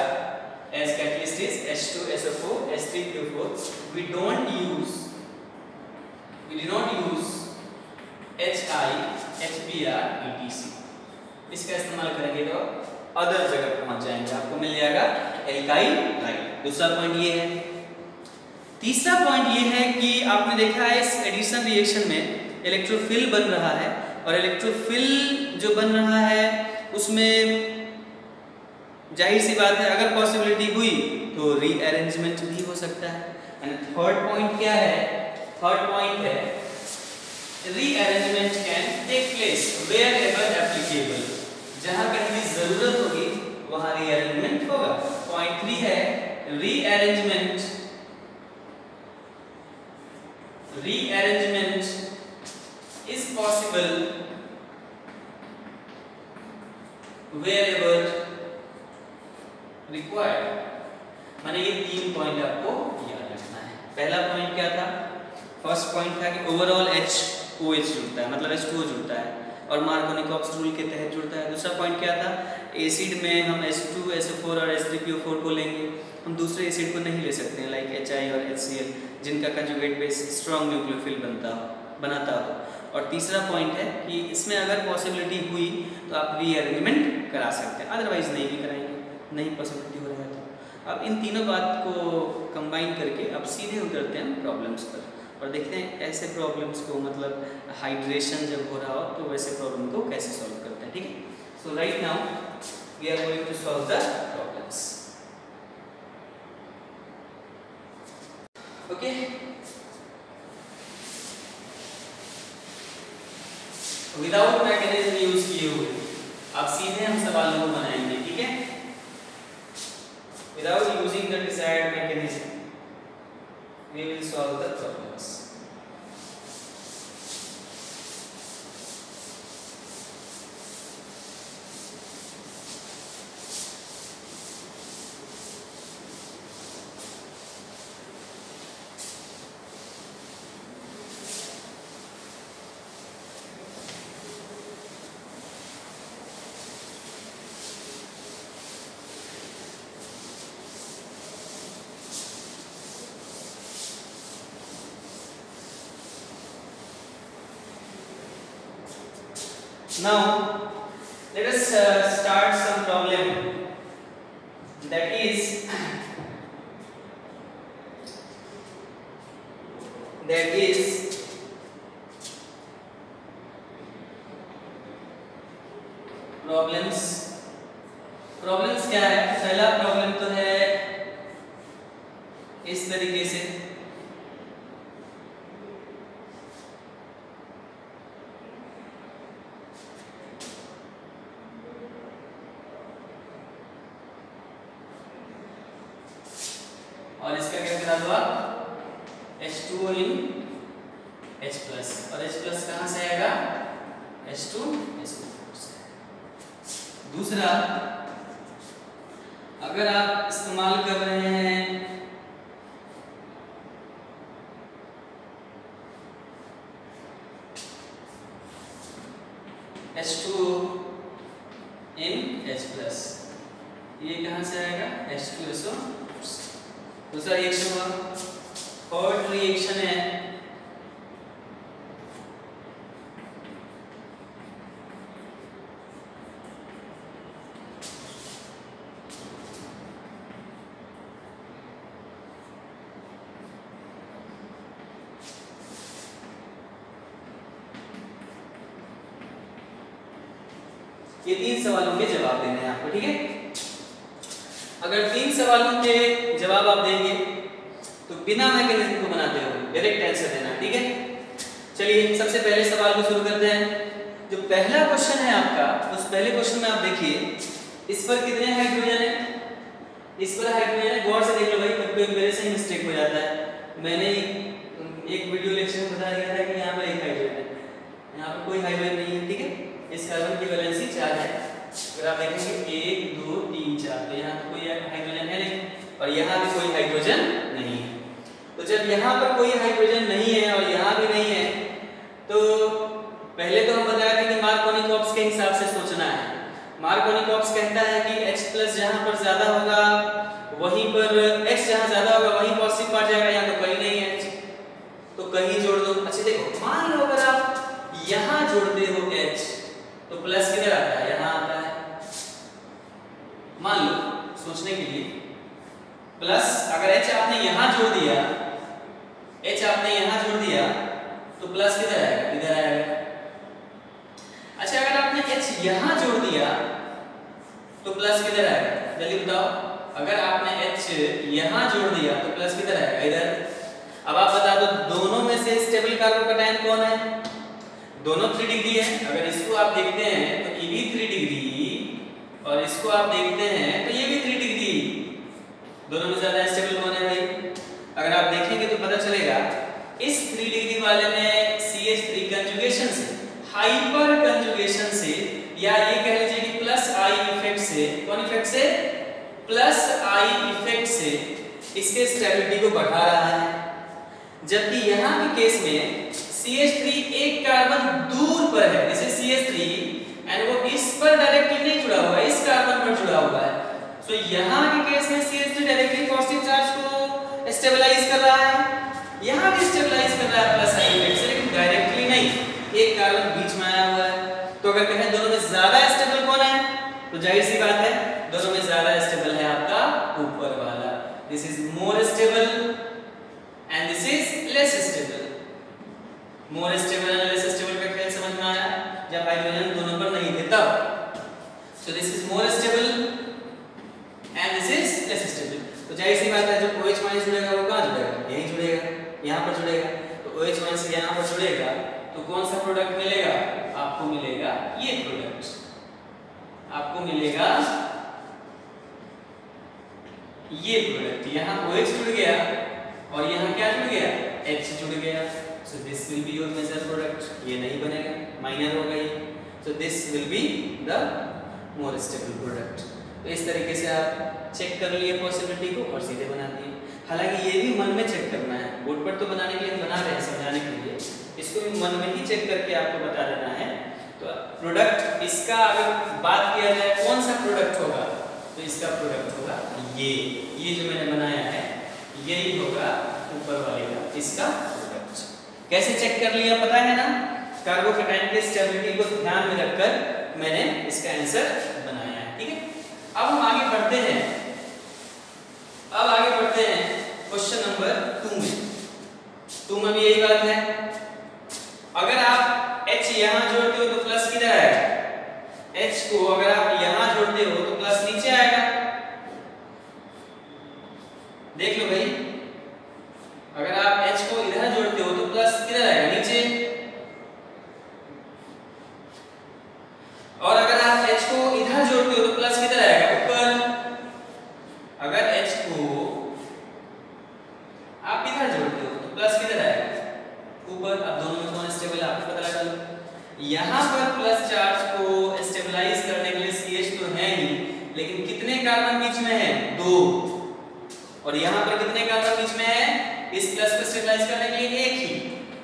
as catalyst is H2SO4, H3PO4. we do not use HI, HBr, etc. इसका इस्तेमाल करेंगे तो अदर जगह पहुंच जाएंगे, आपको मिल जाएगा एल्काइल राइट। दूसरा पॉइंट ये है। तीसरा पॉइंट ये है कि आपने देखा है इस एडिशन रिएक्शन में इलेक्ट्रोफिल बन रहा है, और इलेक्ट्रोफिल जो बन रहा है उसमें जाहिर सी बात है अगर पॉसिबिलिटी हुई तो रीअरेंजमेंट भी हो सकता है। एंड थर्ड पॉइंट क्या है? थर्ड पॉइंट है rearrangement can take place wherever applicable, जहां कहीं भी जरूरत होगी वहां रीअरेंजमेंट होगा। पॉइंट 3 है rearrangement is possible wherever required। माने ये 3 पॉइंट आपको याद रखना है। पहला पॉइंट क्या था? फर्स्ट पॉइंट था कि ओवरऑल HOH जुड़ता है, मतलब H2O जुड़ता है और मार्कोनिकॉप्स रूल के तहत जुड़ता है। दूसरा पॉइंट क्या था? एसिड में हम H2SO4 और H3PO4 को लेंगे, हम दूसरे एसिड को नहीं ले सकते हैं लाइक HI और HCl जिनका कंजुगेट बेस स्ट्रॉन्ग न्यूक्लियोफिल बनाता हो। और तीसरा पॉइंट है कि इसमें अगर पॉसिबिलिटी हुई तो आप रीअरेंजमेंट करा सकते हैं, अदरवाइज नहीं भी कराएंगे, नहीं पॉसिबिलिटी हो रहा है तो। अब इन तीनों बात को कंबाइन करके अब सीधे उतरते हैं प्रॉब्लम्स पर और देखते हैं ऐसे प्रॉब्लम्स को, मतलब हाइड्रेशन जब हो रहा हो तो वैसे प्रॉब्लम को कैसे सॉल्व करते हैं। ठीक है, so right now we are going to solve the problems. Okay, without mechanism use किए हुए अब सीधे हम सवालों को बनाएंगे। ठीक है, without using the desired mechanism we will solve the problems। Now let us start some problem, that is problems क्या है? पहला प्रॉब्लम तो है इस तरीके से, और इसका क्या करा दो आप H2O in H प्लस, और H प्लस कहाँ से आएगा? H2SO4 से। दूसरा, अगर आप इस्तेमाल कर रहे हैं H2O in H प्लस, ये कहाँ से आएगा? H2SO4 से। दूसरा रिएक्शन हुआ, थर्ड रिएक्शन है ये 3 सवालों के जवाब देने हैं आपको, ठीक है। अगर 3 सवालों के जवाब आप देंगे तो बिना मैकेनिज्म को बनाते हुए डायरेक्ट आंसर देना, ठीक है। चलिए सबसे पहले सवाल को शुरू करते हैं। जो पहला क्वेश्चन है आपका, उस पहले क्वेश्चन में आप देखिए इस पर कितने हाइड्रोजन है, इस पर हाइड्रोजन है। गौर से देख लो भाई, कभी मेरे से मिस्टेक हो जाता है। मैंने एक वीडियो लेक्चर में बता दिया था कि यहाँ पर एक हाइड्रोजन है, यहाँ पर कोई हाइड्रोजन नहीं है, ठीक है। इस कार्बन की वैलेंसी 4 है। अगर आप देखेंगे 1 2 3 4, तो यहाँ पर कोई हाइड्रोजन है नहीं और यहाँ भी कोई हाइड्रोजन नहीं है। तो जब यहाँ पर कोई हाइड्रोजन नहीं है और यहाँ भी नहीं है, तो पहले तो हम बताया था कि मार्कोनी-कॉप्स के हिसाब से सोचना है। मार्कोनी-कॉप्स कहता है कि H+ जहाँ पर ज्यादा होगा वहीं पर H जहाँ ज्यादा होगा वहीं पॉजिटिव पार्ट जाएगा, यहाँ तो कहीं नहीं है H, तो कहीं जोड़ दो। अच्छा देखो, मान लो अगर आप यहाँ जोड़ते हो H तो प्लस किधर आता है, यहाँ आता है। मान लो सोचने के लिए प्लस, अगर H आपने यहाँ जोड़ दिया, H आपने यहाँ जोड़ दिया तो प्लस किधर आएगा, इधर आएगा। अच्छा अगर आपने H यहाँ जोड़ दिया तो प्लस किधर आएगा, जल्दी बताओ। अगर आपने H यहाँ जोड़ दिया तो प्लस किधर आएगा, इधर। अब आप बता दो दोनों में से स्टेबल कार्बोकैटायन कौन है, दोनों 3 डिग्री है। अगर इसको आप देखते हैं तो ये भी 3 डिग्री और इसको आप देखते हैं तो ये भी 3 डिग्री, दोनों में ज्यादा स्टेबल कौन है भाई। अगर आप देखेंगे तो पता चलेगा इस 3 डिग्री वाले में CH3 कंजुगेशन से, हाइपर कंजुगेशन से, या ये कह लीजिए कि प्लस आई इफेक्ट से, कौन इफेक्ट से, प्लस आई इफेक्ट से इसके स्टेबिलिटी को बढ़ा रहा है। जबकि यहाँ के केस में CH3 एक कार्बन दूर पर है, जैसे CH3 एंड वो इस पर डायरेक्टली नहीं जुड़ा हुआ है, इस कार्बन पर जुड़ा हुआ है। सो यहाँ के केस में CH3 डायरेक्टली पॉजिटिव चार्ज को स्टेबलाइज कर रहा है, यहाँ भी स्टेबलाइज कर रहा है प्लस आई इफेक्ट से, लेकिन डायरेक्टली नहीं, एक कार्बन बीच में आया हुआ है। तो अगर कहें दोनों में ज्यादा स्टेबल कौन है, तो जाहिर सी बात है दोनों में ज्यादा स्टेबल है आपका ऊपर वाला। This is more stable and this is less stable. More stable and less stable का खेल समझ में आया, जब हाइड्रोजन दोनों पर नहीं थे तब। So this is more stable and this is less stable. तो जाहिर सी बात है जो OH माइनस जुड़ेगा वो कहाँ जुड़ेगा, यहीं जुड़ेगा, यहाँ पर जुड़ेगा। तो OH माइनस यहाँ पर जुड़ेगा तो कौन सा प्रोडक्ट मिलेगा, आपको मिलेगा ये प्रोडक्ट, आपको मिलेगा ये प्रोडक्ट। यहाँ OH जुड़ गया और यहाँ क्या जुड़ गया, H जुड़ गया। So this will be your major product, ये नहीं बनेगा, माइनर होगा ये। So this will be the more stable product. तो इस तरीके से आप चेक कर लिए पॉसिबिलिटी को और सीधे बना दिए। हालांकि ये भी मन में चेक करना है, बोर्ड पर तो बनाने के लिए बना रहे हैं, समझाने के लिए, इसको भी मन में ही चेक करके आपको बता देना है। तो प्रोडक्ट इसका अगर बात किया जाए कौन सा प्रोडक्ट होगा, तो इसका प्रोडक्ट होगा ये जो मैंने बनाया है यही होगा ऊपर वाले का, इसका प्रोडक्ट। कैसे चेक कर लिया पता है ना, कार्बोकैटायन के स्टेबिलिटी को ध्यान में रखकर मैंने इसका आंसर बनाया है, ठीक है। अब हम आगे बढ़ते हैं, क्वेश्चन नंबर 2 में। 2 में भी यही बात है, अगर आप H यहाँ जोड़ते हो तो प्लस किधर आएगा, H को अगर आप यहाँ जोड़ते हो तो प्लस नीचे आएगा। देख लो भाई, अगर आप H को इधर जोड़ते हो तो प्लस किधर आएगा, नीचे। और अगर आप H को इधर जोड़ते हो तो प्लस किधर आएगा, ऊपर। अगर H को आप इधर जोड़ते हो तो प्लस किधर आएगा, ऊपर। अब दोनों में कौन स्टेबल है आपको पता लगा लो। यहाँ पर प्लस चार्ज को स्टेबलाइज करने के लिए CH तो है ही, लेकिन कितने कार्बन बीच में है, 2। और यहाँ पर कितने कार्बन बीच में है, इस प्लस को स्टेबलाइज करने के लिए 1 ही।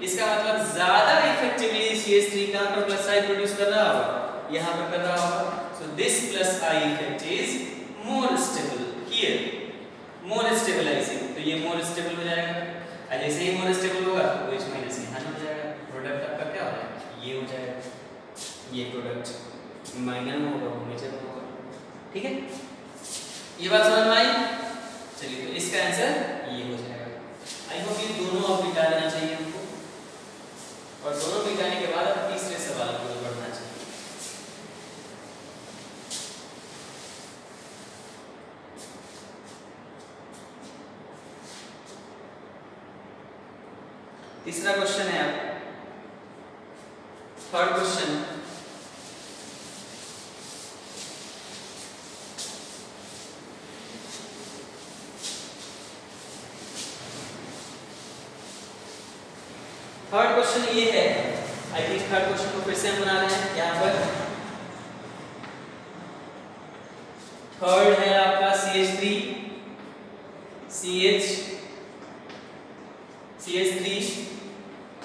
इसका मतलब ज्यादा इफेक्टिवली CH3 कहाँ पर प्लस आई प्रोड्यूस कर रहा होगा, यहाँ पर कर रहा होगा। So this plus I effect is more stable here, more stabilizing. तो ये मोर स्टेबल हो जाएगा, और जैसे ही मोर स्टेबल होगा तो OH माइनस यहाँ जुड़ जाएगा, प्रोडक्ट आपका क्या हो जाएगा, ये हो जाएगा। ये प्रोडक्ट माइनर में होगा, मेजर में होगा, ठीक है। ये बात समझ में आई। चलिए तो इसका आंसर ये हो जाएगा। आई होप ये दोनों आप मिटा देना चाहिए हमको, और दोनों मिटाने के बाद अब तीसरे सवाल की ओर बढ़ना चाहिए। तीसरा क्वेश्चन है अब थर्ड क्वेश्चन। थर्ड क्वेश्चन ये है, आई थिंक थर्ड क्वेश्चन को फिर से हम बना रहे हैं यहाँ पर। थर्ड है आपका CH3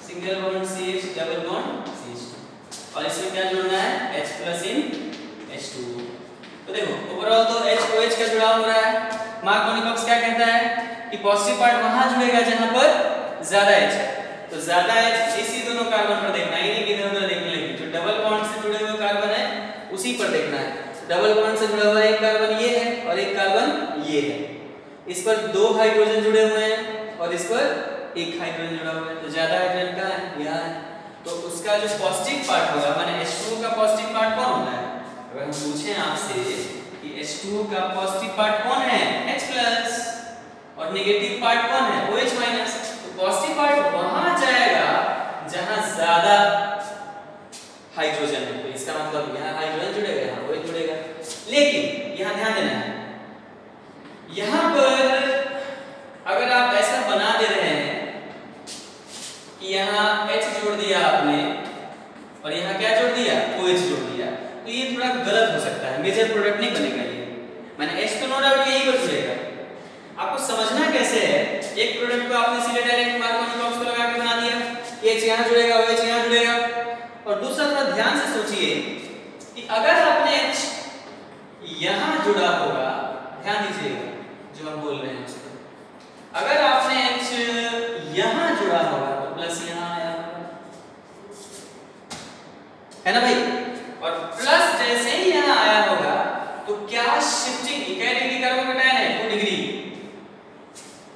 single bond CH double bond CH2 और इसमें क्या जोड़ना है H प्लस इन H2। तो देखो ओवरऑल तो HOH का जुड़ाव हो रहा है। मार्कोनी-कॉक्स क्या कहता है कि पॉजिटिव पार्ट वहां जुड़ेगा जहां पर ज्यादा H है, तो ज्यादा H इसी दोनों कार्बन पर देखना है, ये नहीं कि इधर-उधर देखने लगे। जो डबल बॉन्ड से जुड़े हुए कार्बन है उसी पर देखना है। डबल बॉन्ड से जुड़ा हुआ एक कार्बन ये है और एक कार्बन ये है, इस पर 2 हाइड्रोजन जुड़े हुए हैं और इस पर एक हाइड्रोजन जुड़ा हुआ है, तो ज्यादा हाइड्रोजन का है यहाँ है। तो उसका जो पॉजिटिव पार्ट होगा, माने H2 का पॉजिटिव पार्ट कौन होता है? अगर हम पूछें आपसे कि H2 का पॉजिटिव पार्ट कौन है H+ और नेगेटिव पार्ट कौन है OH-, तो पॉजिटिव पार्ट वहां जाएगा जहां ज्यादा हाइड्रोजन है, तो इसका मतलब यहाँ हाइड्रोजन जुड़ेगा, यहाँ OH जुड़ेगा। लेकिन यहाँ ध्यान देना है, यहाँ पर अगर आप ऐसा बना दे रहे हैं कि यहाँ H जोड़ दिया आपने और यहाँ क्या जोड़ दिया OH जोड़ दिया, तो ये थोड़ा गलत हो सकता है, मेजर प्रोडक्ट नहीं बनेगा ये। मैंने H तो नो डाउट यही पर जुड़ेगा, आपको समझना कैसे है। एक प्रोडक्ट को आपने सीधे डायरेक्ट मार्कोनी-कॉक्स को लगा के बना दिया, H यहाँ जुड़ेगा OH यहाँ जुड़ेगा। और दूसरा थोड़ा ध्यान से सोचिए कि अगर आपने H यहाँ जुड़ा होगा, ध्यान दीजिएगा जो हम बोल रहे हैं उसको, अगर आपने H यहाँ जुड़ा होगा तो प्लस यहाँ आया होगा, है ना भाई। और प्लस जैसे ही यहाँ आया होगा तो क्या शिफ्टिंग, क्या डिग्री कार्बोकैटायन है 2 डिग्री,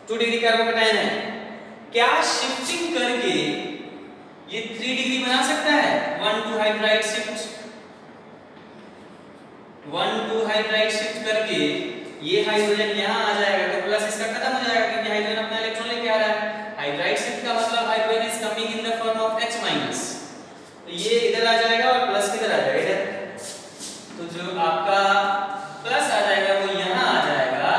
2 डिग्री कार्बोकैटायन है, क्या शिफ्टिंग करके ये 3 डिग्री बना सकता है। 1,2 हाइड्राइड शिफ्ट, 1,2 हाइड्राइड शिफ्ट करके ये हाइड्रोजन यहाँ आ जाएगा, तो प्लस इसका खत्म हो जाएगा क्योंकि हाइड्रोजन अपना इलेक्ट्रॉन लेके आ रहा है। हाइड्राइड शिफ्ट का मतलब hydrogen is coming in the form of H-, तो ये इधर आ जाएगा और प्लस किधर आ जाएगा इधर, तो जो आपका प्लस आ जाएगा वो यहाँ आ जाएगा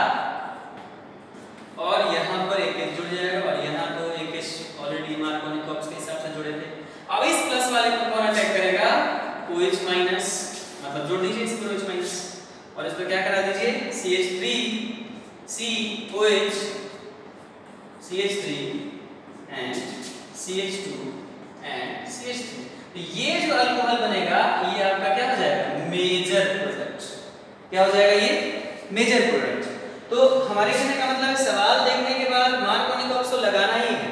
और यहाँ पर एक जुड़ जाएगा और यहाँ तो एक ऑलरेडी मार्कोनी-कॉक्स के हिसाब से जुड़े थे। अब इस प्लस वाले को कौन अटैक करेगा OH-, मतलब जोड़ दीजिए इस पर OH-, और इस पर क्या करा दीजिए CH3COH CH3 and CH2 and CH3। तो ये जो अल्कोहल बनेगा ये आपका क्या हो जाएगा मेजर प्रोडक्ट, क्या हो जाएगा ये मेजर प्रोडक्ट। तो हमारे कहने का मतलब है सवाल देखने के बाद मार्कोनी-कॉक्स को लगाना ही है,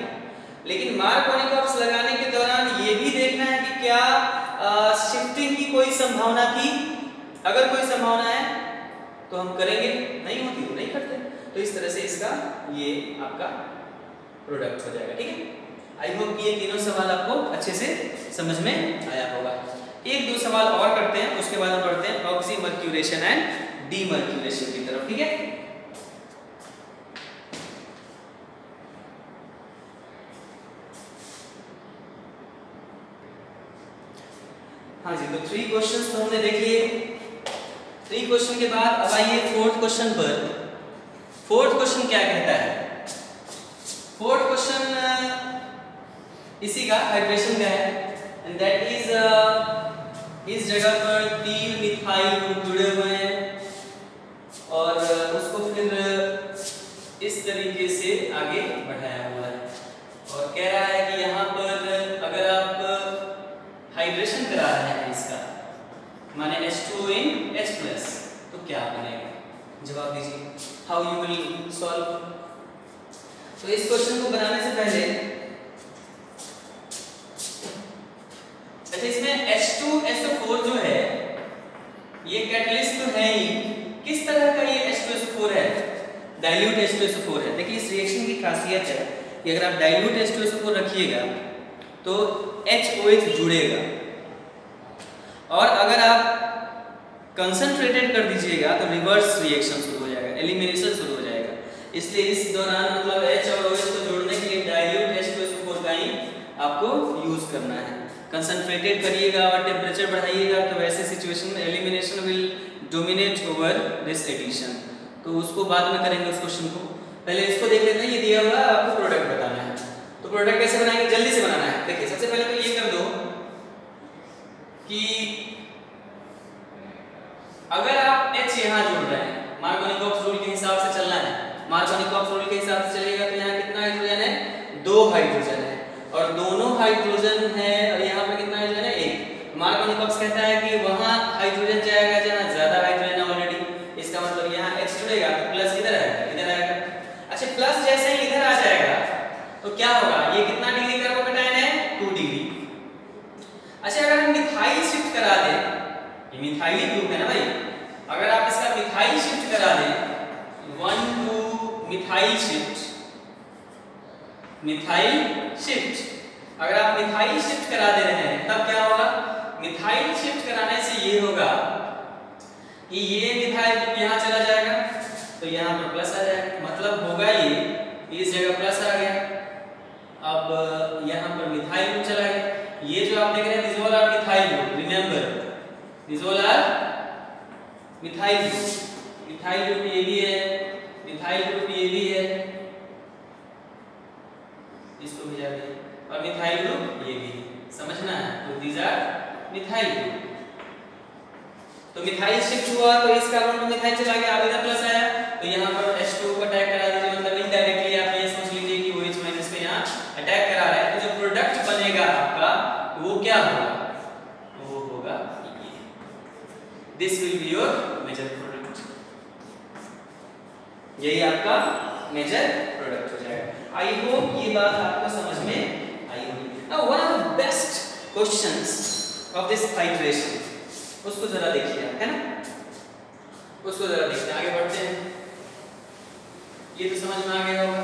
लेकिन मार्कोनी-कॉक्स लगाने के दौरान ये भी देखना है कि क्या शिफ्टिंग की कोई संभावना थी। अगर कोई संभावना है तो हम करेंगे, नहीं होती तो नहीं करते। तो इस तरह से इसका ये आपका प्रोडक्ट हो जाएगा, ठीक है। आई होप ये तीनों सवाल आपको अच्छे से समझ में आया होगा। एक दो सवाल और करते हैं, उसके बाद हम बढ़ते हैं ऑक्सीमर्क्यूरेशन एंड डीमर्क्यूरेशन की तरफ, ठीक है। हाँ जी, तो 3 क्वेश्चंस तो हमने देख लिए। 3 क्वेश्चन के बाद अब आइए 4th क्वेश्चन पर। 4th क्वेश्चन क्या कहता है? 4th क्वेश्चन इसी का हाइड्रेशन का है, एंड दैट इज इस जगह पर 3 मिथाइल ग्रुप जुड़े हुए हैं और उसको फिर इस तरीके से आगे बढ़ाया हुआ है और कह रहा है कि यहाँ पर अगर आप हाइड्रेशन करा रहे हैं इसका, माने H2 in H+, तो क्या बनेगा? जवाब दीजिए, हाउ यू विल सॉल्व। तो इस क्वेश्चन को बनाने से पहले अच्छा, इसमें H2SO4 जो है ये कैटलिस्ट तो है ही, किस तरह का ये H2SO4 है? डाइल्यूट H2SO4 है। देखिए इस रिएक्शन की खासियत है कि अगर आप डाइल्यूट H2SO4 रखिएगा तो HOH जुड़ेगा, और अगर आप कंसंट्रेटेड कर दीजिएगा तो रिवर्स रिएक्शन शुरू हो जाएगा, एलिमिनेशन शुरू हो जाएगा। इसलिए इस दौरान मतलब H और OH को जोड़ने के लिए डाइल्यूट H2SO4 का ही करना है। कंसंट्रेटेड करिएगा और टेम्परेचर बढ़ाइएगा तो वैसे सिचुएशन में elimination will dominate over this addition. तो उसको बाद में करेंगे उस क्वेश्चन को, पहले इसको देख लेते हैं। ये दिया हुआ है, आपको प्रोडक्ट बताना है। तो प्रोडक्ट कैसे बनाएंगे, जल्दी से बनाना है। देखिए सबसे पहले तो ये कर दो कि अगर आप H यहाँ जोड़ रहे हैं, मार्कोनिकॉफ रूल के हिसाब से चलना है। मार्कोनिकॉफ रूल के हिसाब से चलेगा तो यहाँ कितना हाइड्रोजन है, 2 हाइड्रोजन है, और दोनों हाइड्रोजन है, और यहाँ पे कितना हाइड्रोजन है, 1। मार्कोनिकॉफ कहता है कि वहां हाइड्रोजन जाएगा जहाँ ज्यादा हाइड्रोजन है ऑलरेडी। इसका मतलब यहाँ H जुड़ेगा तो प्लस इधर आएगा, इधर आएगा। अच्छा, प्लस जैसे ही इधर आ जाएगा तो क्या होगा, ये कितना डिग्री कार्बोकेटायन है, 2 डिग्री। अच्छा, अगर हम मिथाइल शिफ्ट करा दें, ये मिथाइल ग्रुप है ना भाई, अगर आप इसका मिथाइल शिफ्ट करा दें, 1 2 मिथाइल शिफ्ट, मिथाइल शिफ्ट, अगर आप मिथाइल शिफ्ट करा दे रहे हैं तब क्या होगा, मिथाइल शिफ्ट कराने से ये होगा कि ये मिथाइल ग्रुप यहाँ चला जाएगा तो यहाँ पर प्लस आ जाएगा, मतलब होगा ये इस जगह प्लस आ गया, अब यहाँ पर मिथाइल ग्रुप चला गया। ये जो आप देख रहे हैं these all are methyl group, remember these all are methyl group. Methyl group ये भी है, मिथाइल ग्रुप ये भी है, इसको भेजा दिया, और मिथाइल ग्रुप ये भी है, समझना है। तो these are मिथाइल ग्रुप। तो मिथाइल शिफ्ट हुआ तो इस कार्बन को मिथाइल चला गया, अब इधर प्लस आया तो यहाँ पर H2 को अटैक करा दीजिए, मतलब इनडायरेक्टली आप ये समझ लीजिए कि OH माइनस पे यहाँ अटैक करा रहा है। तो जो प्रोडक्ट बनेगा आपका वो क्या होगा, वो होगा ये, this will be your major product, यही आपका मेजर प्रोडक्ट हो जाएगा। आई होप ये बात आपको समझ में आई होगी। Now one of the best questions of this hydration, उसको जरा देखिए, है ना, उसको जरा देखते हैं, आगे बढ़ते हैं। ये तो समझ में आ गया होगा।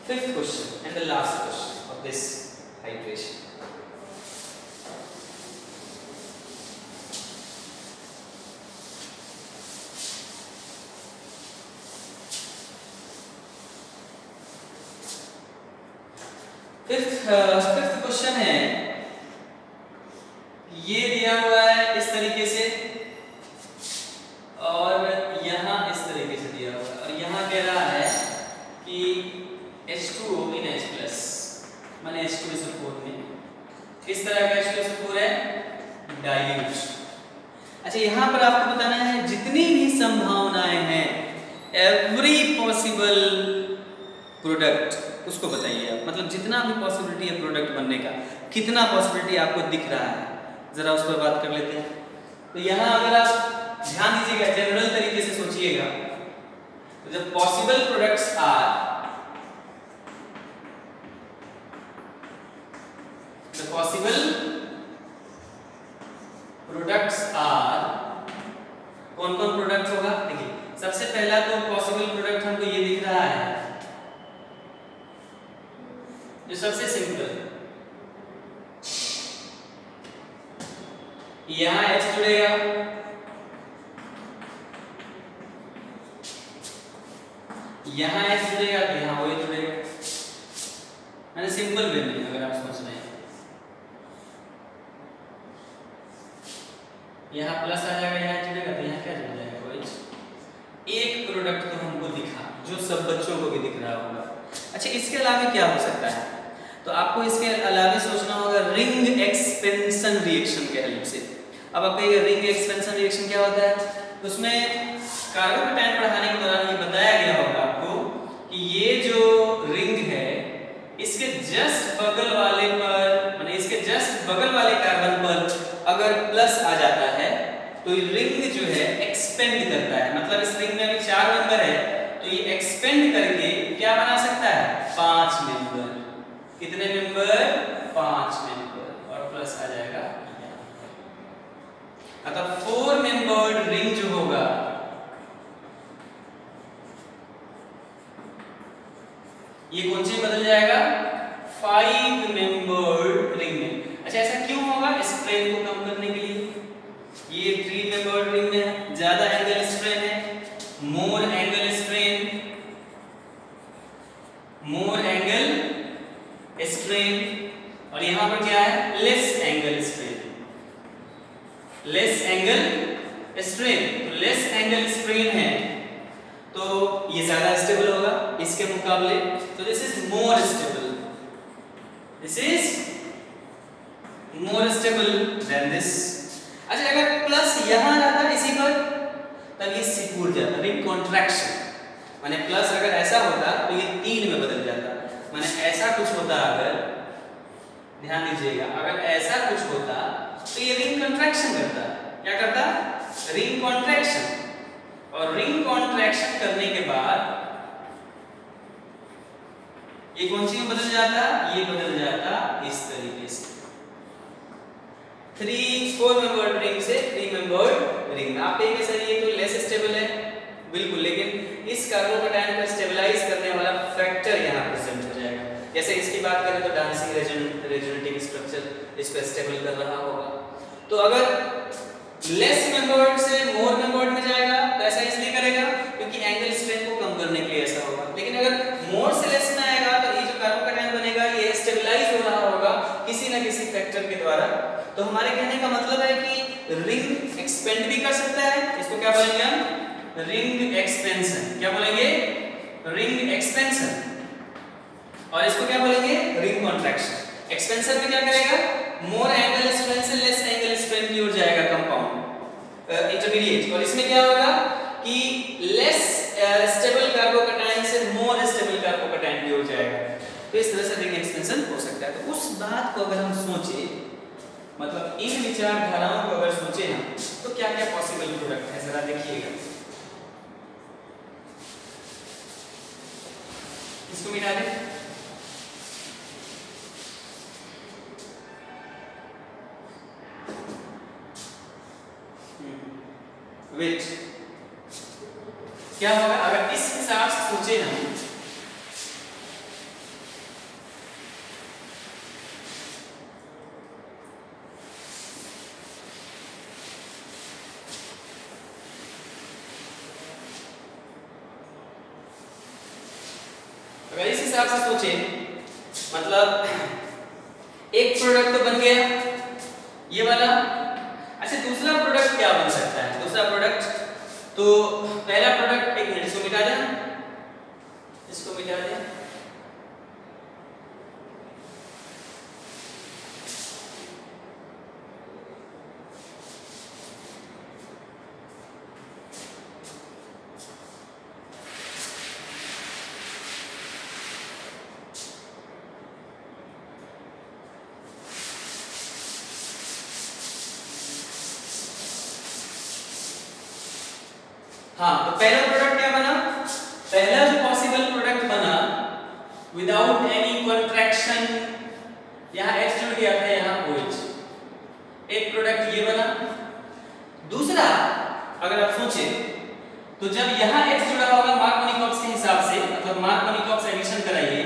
Fifth question and the last question of this hydration. Fifth question है, ये दिया हुआ है इस तरीके से और यहाँ इस तरीके से दिया हुआ है, और यहाँ कह रहा है कि H2O in H+ माने H2SO4 में किस तरह का H2SO4 है, डाइल्यूट। अच्छा, यहाँ पर आपको बताना है जितनी भी संभावनाएं हैं, एवरी पॉसिबल प्रोडक्ट, उसको बताइए आप, मतलब जितना भी पॉसिबिलिटी है प्रोडक्ट बनने का, कितना पॉसिबिलिटी आपको दिख रहा है, जरा उस पर बात कर लेते हैं। तो यहाँ अगर आप ध्यान दीजिएगा, जनरल तरीके से सोचिएगा, तो जब possible products are, the possible products are, कौन कौन प्रोडक्ट होगा, देखिए सबसे पहला तो पॉसिबल प्रोडक्ट हमको ये दिख रहा है, जो सबसे सिंपल, यहाँ H जुड़ेगा, यहाँ H जुड़ेगा तो यहाँ OH जुड़ेगा, मैंने सिंपल वे में अगर आप सोच रहे हैं, यहाँ प्लस आ जाएगा, यहाँ जुड़ेगा तो यहाँ क्या जुड़ जाएगा, OH। एक प्रोडक्ट तो हमको दिखा जो सब बच्चों को भी दिख रहा होगा। अच्छा, इसके अलावा क्या हो सकता है, तो आपको इसके अलावा सोचना होगा रिंग एक्सपेंशन रिएक्शन के हेल्प से। अब आप कहिए रिंग एक्सपेंशन रिएक्शन क्या होता है, तो उसमें कार्बोकेटायन बढ़ाने के दौरान ये बताया गया होगा आपको कि ये जो रिंग है, इसके जस्ट बगल वाले पर, माने इसके जस्ट बगल वाले कार्बन पर अगर प्लस आ जाता है तो ये रिंग जो है एक्सपेंड करता है, मतलब इस रिंग में अभी 4 मेंबर है तो ये एक्सपेंड करके क्या बना सकता है, 5 मेंबर। कितने मेंबर, 5 मेंबर, और प्लस आ जाएगा। अतः 4 मेंबर्ड रिंग जो होगा, ये कौन से बदल जाएगा, 5 मेंबर्ड रिंग में। अच्छा, ऐसा क्यों होगा, स्ट्रेन को कम करने के लिए। ये 3 मेंबर्ड रिंग में ज्यादा एंगल स्ट्रेन है, more angle strain, more angle strain, और यहां पर क्या है, less angle strain, less angle strain. तो लेस एंगल स्ट्रेन है तो ये ज्यादा स्टेबल होगा इसके मुकाबले, तो this is more stable, this is more stable then this. अच्छा, अगर प्लस यहां रहता इसी पर तब ये सिकुड़ जाता, रिंग कॉन्ट्रैक्शन, माने प्लस अगर ऐसा होता तो ये 3 में बदल जाता, माने ऐसा कुछ होता, अगर ध्यान दीजिएगा, अगर ऐसा कुछ होता तो ये रिंग कॉन्ट्रैक्शन करता, क्या करता, रिंग कॉन्ट्रैक्शन, और रिंग कॉन्ट्रैक्शन करने के बाद ये कौन सी में बदल जाता, ये बदल जाता इस तरीके से, 4 मेंबर्ड रिंग से 3 मेंबर्ड रिंग। आप कहेंगे सर ये तो लेस स्टेबल है, बिल्कुल, लेकिन इस कार्बोकैटायन को स्टेबलाइज करने वाला फैक्टर यहाँ प्रेजेंट हो जाएगा। जैसे इसकी बात करें तो डांसिंग रेजोनेटिंग स्ट्रक्चर इसको स्टेबल कर रहा होगा। तो अगर लेस मेंबर्ड से मोर मेंबर्ड में जाएगा तो ऐसा इसलिए करेगा क्योंकि एंगल स्ट्रेन को कम करने के लिए ऐसा होगा, लेकिन अगर मोर से लेस में आएगा तो ये जो कार्बोकैटायन बनेगा ये स्टेबलाइज हो रहा होगा किसी न किसी फैक्टर के द्वारा। तो हमारे कहने का मतलब है कि रिंग एक्सपेंड भी कर सकता है, इसको क्या बोलेंगे हम, रिंग एक्सपेंशन, क्या बोलेंगे, रिंग एक्सपेंशन, और इसको क्या बोलेंगे, रिंग कॉन्ट्रैक्शन। एक्सपेंशन में क्या करेगा, मोर एंगल स्ट्रेन से लेस एंगल स्ट्रेन की ओर जाएगा कंपाउंड इंटरमीडिएट, और इसमें क्या होगा कि लेस स्टेबल कार्बोकैटायन से मोर स्टेबल कार्बोकैटायन की ओर जाएगा। तो इस तरह से रिंग एक्सपेंशन हो सकता है। तो उस बात को अगर हम सोचे, मतलब इन विचारधाराओं को अगर सोचे हम, तो क्या क्या पॉसिबल प्रोडक्ट है, जरा देखिएगा। इसको मिटा दें, वेट क्या होगा अगर इस हिसाब से सोचे हम, अगर इस हिसाब से सोचे, मतलब एक प्रोडक्ट तो बन गया ये वाला। अच्छा, दूसरा प्रोडक्ट क्या बन सकता है, दूसरा प्रोडक्ट, तो पहला प्रोडक्ट, एक मिनट, इसको मिटा दें, इसको मिटा दें, हाँ। तो पहला प्रोडक्ट क्या बना, पहला जो पॉसिबल प्रोडक्ट बना विदाउट एनी कॉन्ट्रैक्शन, यहाँ H जुड़ गया था, यहाँ OH, एक प्रोडक्ट ये बना। दूसरा अगर आप सोचे तो जब यहाँ H जुड़ा होगा मार्कोनिकॉफ के हिसाब से, मतलब मार्कोनिकॉफ एडिशन कराइए,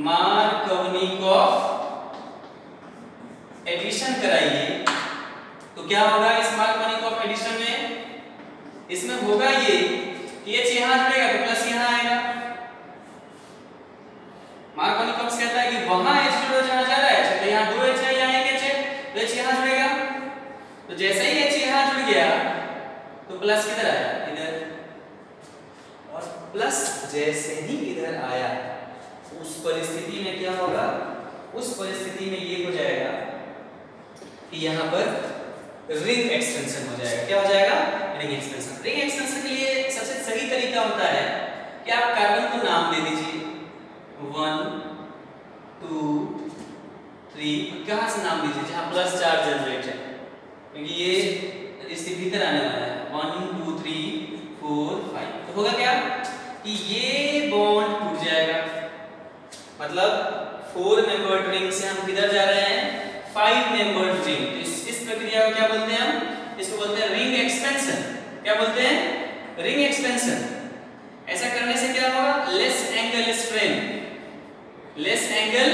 मार्कोनिकॉफ एडिशन कराइए, तो क्या होगा इस मार्कोनिकॉफ एडिशन में, इसमें होगा ये कि H यहां जुड़ेगा तो प्लस यहां आएगा। मार्कोनिकॉफ कहता है कि वहां H जुड़ो जहां जा रहा है, तो यहां 2H है, यहां 1H है, तो H यहां जुड़ेगा। तो जैसे ही H यहां जुड़ गया तो प्लस किधर आया, इधर, और प्लस जैसे ही इधर आया उस परिस्थिति में क्या होगा, उस परिस्थिति में ये हो जाएगा कि यहां पर रिंग एक्सटेंशन हो जाएगा। क्या हो जाएगा, रिंग एक्सटेंशन। रिंग एक्सटेंशन के लिए सबसे सही तरीका होता है कि आप कार्बन को नाम दे दीजिए, 1 2 3, कहां से नाम दीजिए, जहां प्लस चार्ज जनरेट है, क्योंकि ये इसके भीतर आने वाला है, 1 2 3 4 5। तो होगा क्या कि ये बॉन्ड टूट जाएगा, मतलब 4 मेंबर्ड रिंग से हम किधर जा रहे हैं, 5 मेंबर्ड रिंग। तो इस प्रक्रिया को क्या बोलते हैं हम, इसको बोलते हैं रिंग एक्सपेंशन। क्या बोलते हैं, रिंग एक्सपेंशन। ऐसा करने से क्या होगा, less angle strain, less angle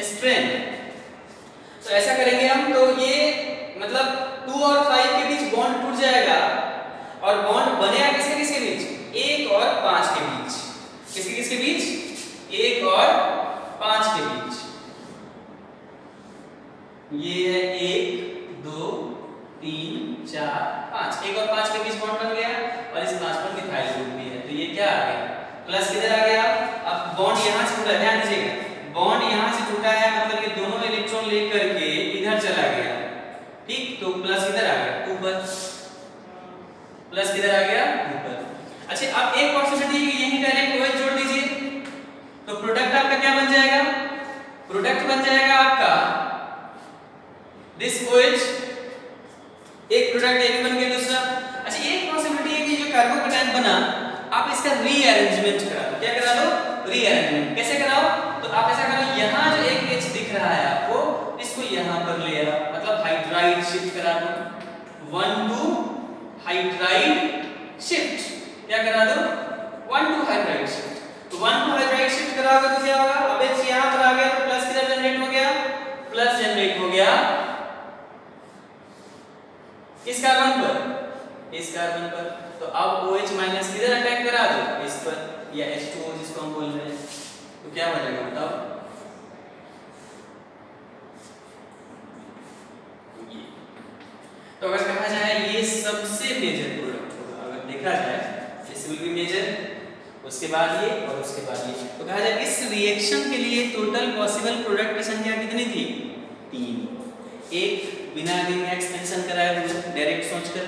strain. तो ऐसा करेंगे हम तो ये मतलब 2 और 5 के बीच बॉन्ड टूट जाएगा, और बॉन्ड बनेगा किसके किसके बीच, 1 और 5 के बीच। किसके किसके बीच? 1 और 5 के बीच। ये है 1 2 3 4 5, 1 और 5 के बीच बॉन्ड बन गया और इस 5 पर मिथाइल ग्रुप भी है, तो ये क्या आ गया? प्लस किधर आ गया? अब बॉन्ड यहां से टूटा, ध्यान दीजिएगा, बॉन्ड यहां से टूटा है मतलब ये दोनों इलेक्ट्रॉन लेकर के इधर चला गया, ठीक, तो प्लस किधर आ गया? ऊपर। प्लस किधर आ गया? ऊपर। अच्छा, अब एक पॉसिबिलिटी है कि यहीं डायरेक्ट OH जोड़ दीजिए, तो प्रोडक्ट आपका क्या बन जाएगा? प्रोडक्ट बन जाएगा आपका दिस OH, एक प्रोडक्ट ये भी बन गया, दूसरा। अच्छा, एक पॉसिबिलिटी है कि जो कार्बोकेटायन बना आप इसका रीअरेंजमेंट करा दो। क्या करा दो? रीअरेंजमेंट। कैसे कराओ? तो आप ऐसा करो, यहां जो एक H दिख रहा है आपको, इसको यहां पर ले आओ, मतलब हाइड्राइड शिफ्ट करा दो, 1 2 हाइड्राइड शिफ्ट। क्या करा दो? 1 2 हाइड्राइड शिफ्ट। तो 1 2 हाइड्राइड शिफ्ट कराओगे तो क्या होगा? अब H यहां पर आ गया तो प्लस किधर जनरेट हो गया? प्लस जनरेट हो गया इस कार्बन पर, इस कार्बन पर। तो अब OH माइनस किधर अटैक करा दो? इस पर, या H2O जिसको हम बोल रहे हैं, तो क्या हो जाएगा बताओ? ये तो अगर कहा जाए ये सबसे मेजर प्रोडक्ट होगा, अगर देखा जाए दिस विल बी मेजर, उसके बाद ये और उसके बाद ये, तो कहा जाए इस रिएक्शन के लिए टोटल पॉसिबल प्रोडक्ट की संख्या कितनी थी? 3। एक बिना रिंग एक्सपेंशन कराए हुए, डायरेक्ट सोचकर,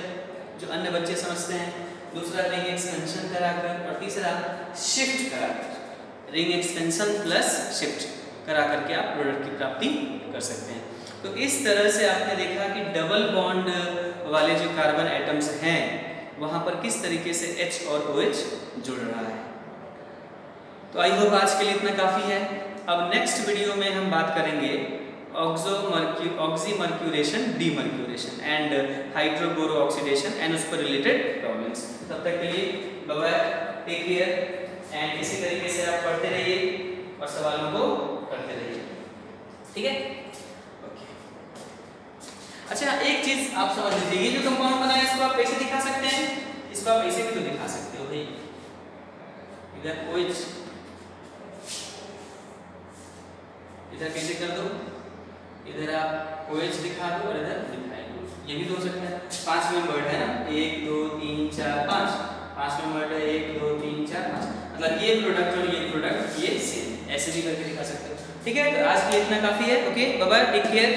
जो अन्य बच्चे समझते हैं, दूसरा रिंग एक्सपेंशन कराकर, और तीसरा शिफ्ट कराकर, रिंग एक्सपेंशन प्लस शिफ्ट करा करके आप प्रोडक्ट की प्राप्ति कर सकते हैं। तो इस तरह से आपने देखा कि डबल बॉन्ड वाले जो कार्बन एटम्स हैं वहां पर किस तरीके से H और OH जुड़ रहा है। तो आई होप आज के लिए इतना काफी है। अब नेक्स्ट वीडियो में हम बात करेंगे oxymercuration, demercuration and hydroboro oxidation and उस पर रिलेटेड प्रॉब्लम्स। तब तक के लिए bye bye, take care, and इसी तरीके से आप पढ़ते रहिए और सवालों को करते रहिए, ठीक है? ओके। अच्छा, एक चीज आप समझ लीजिए, ये जो कंपाउंड बना है इसको आप कैसे दिखा सकते हैं? इसको आप ऐसे भी तो दिखा सकते हो भाई, इधर OH, इधर कैसे कर दो, इधर आप OH दिखा दो और इधर मिथाइल ग्रुप, ये भी तो हो सकता है। 5 मेंबर्ड है ना, 1 2 3 4 5, 5 मेंबर्ड है, 1 2 3 4 5, मतलब ये प्रोडक्ट और ये प्रोडक्ट ये सेम, ऐसे भी करके दिखा सकते हो, ठीक है? तो आज के लिए इतना काफी है। Okay, bye bye, take care.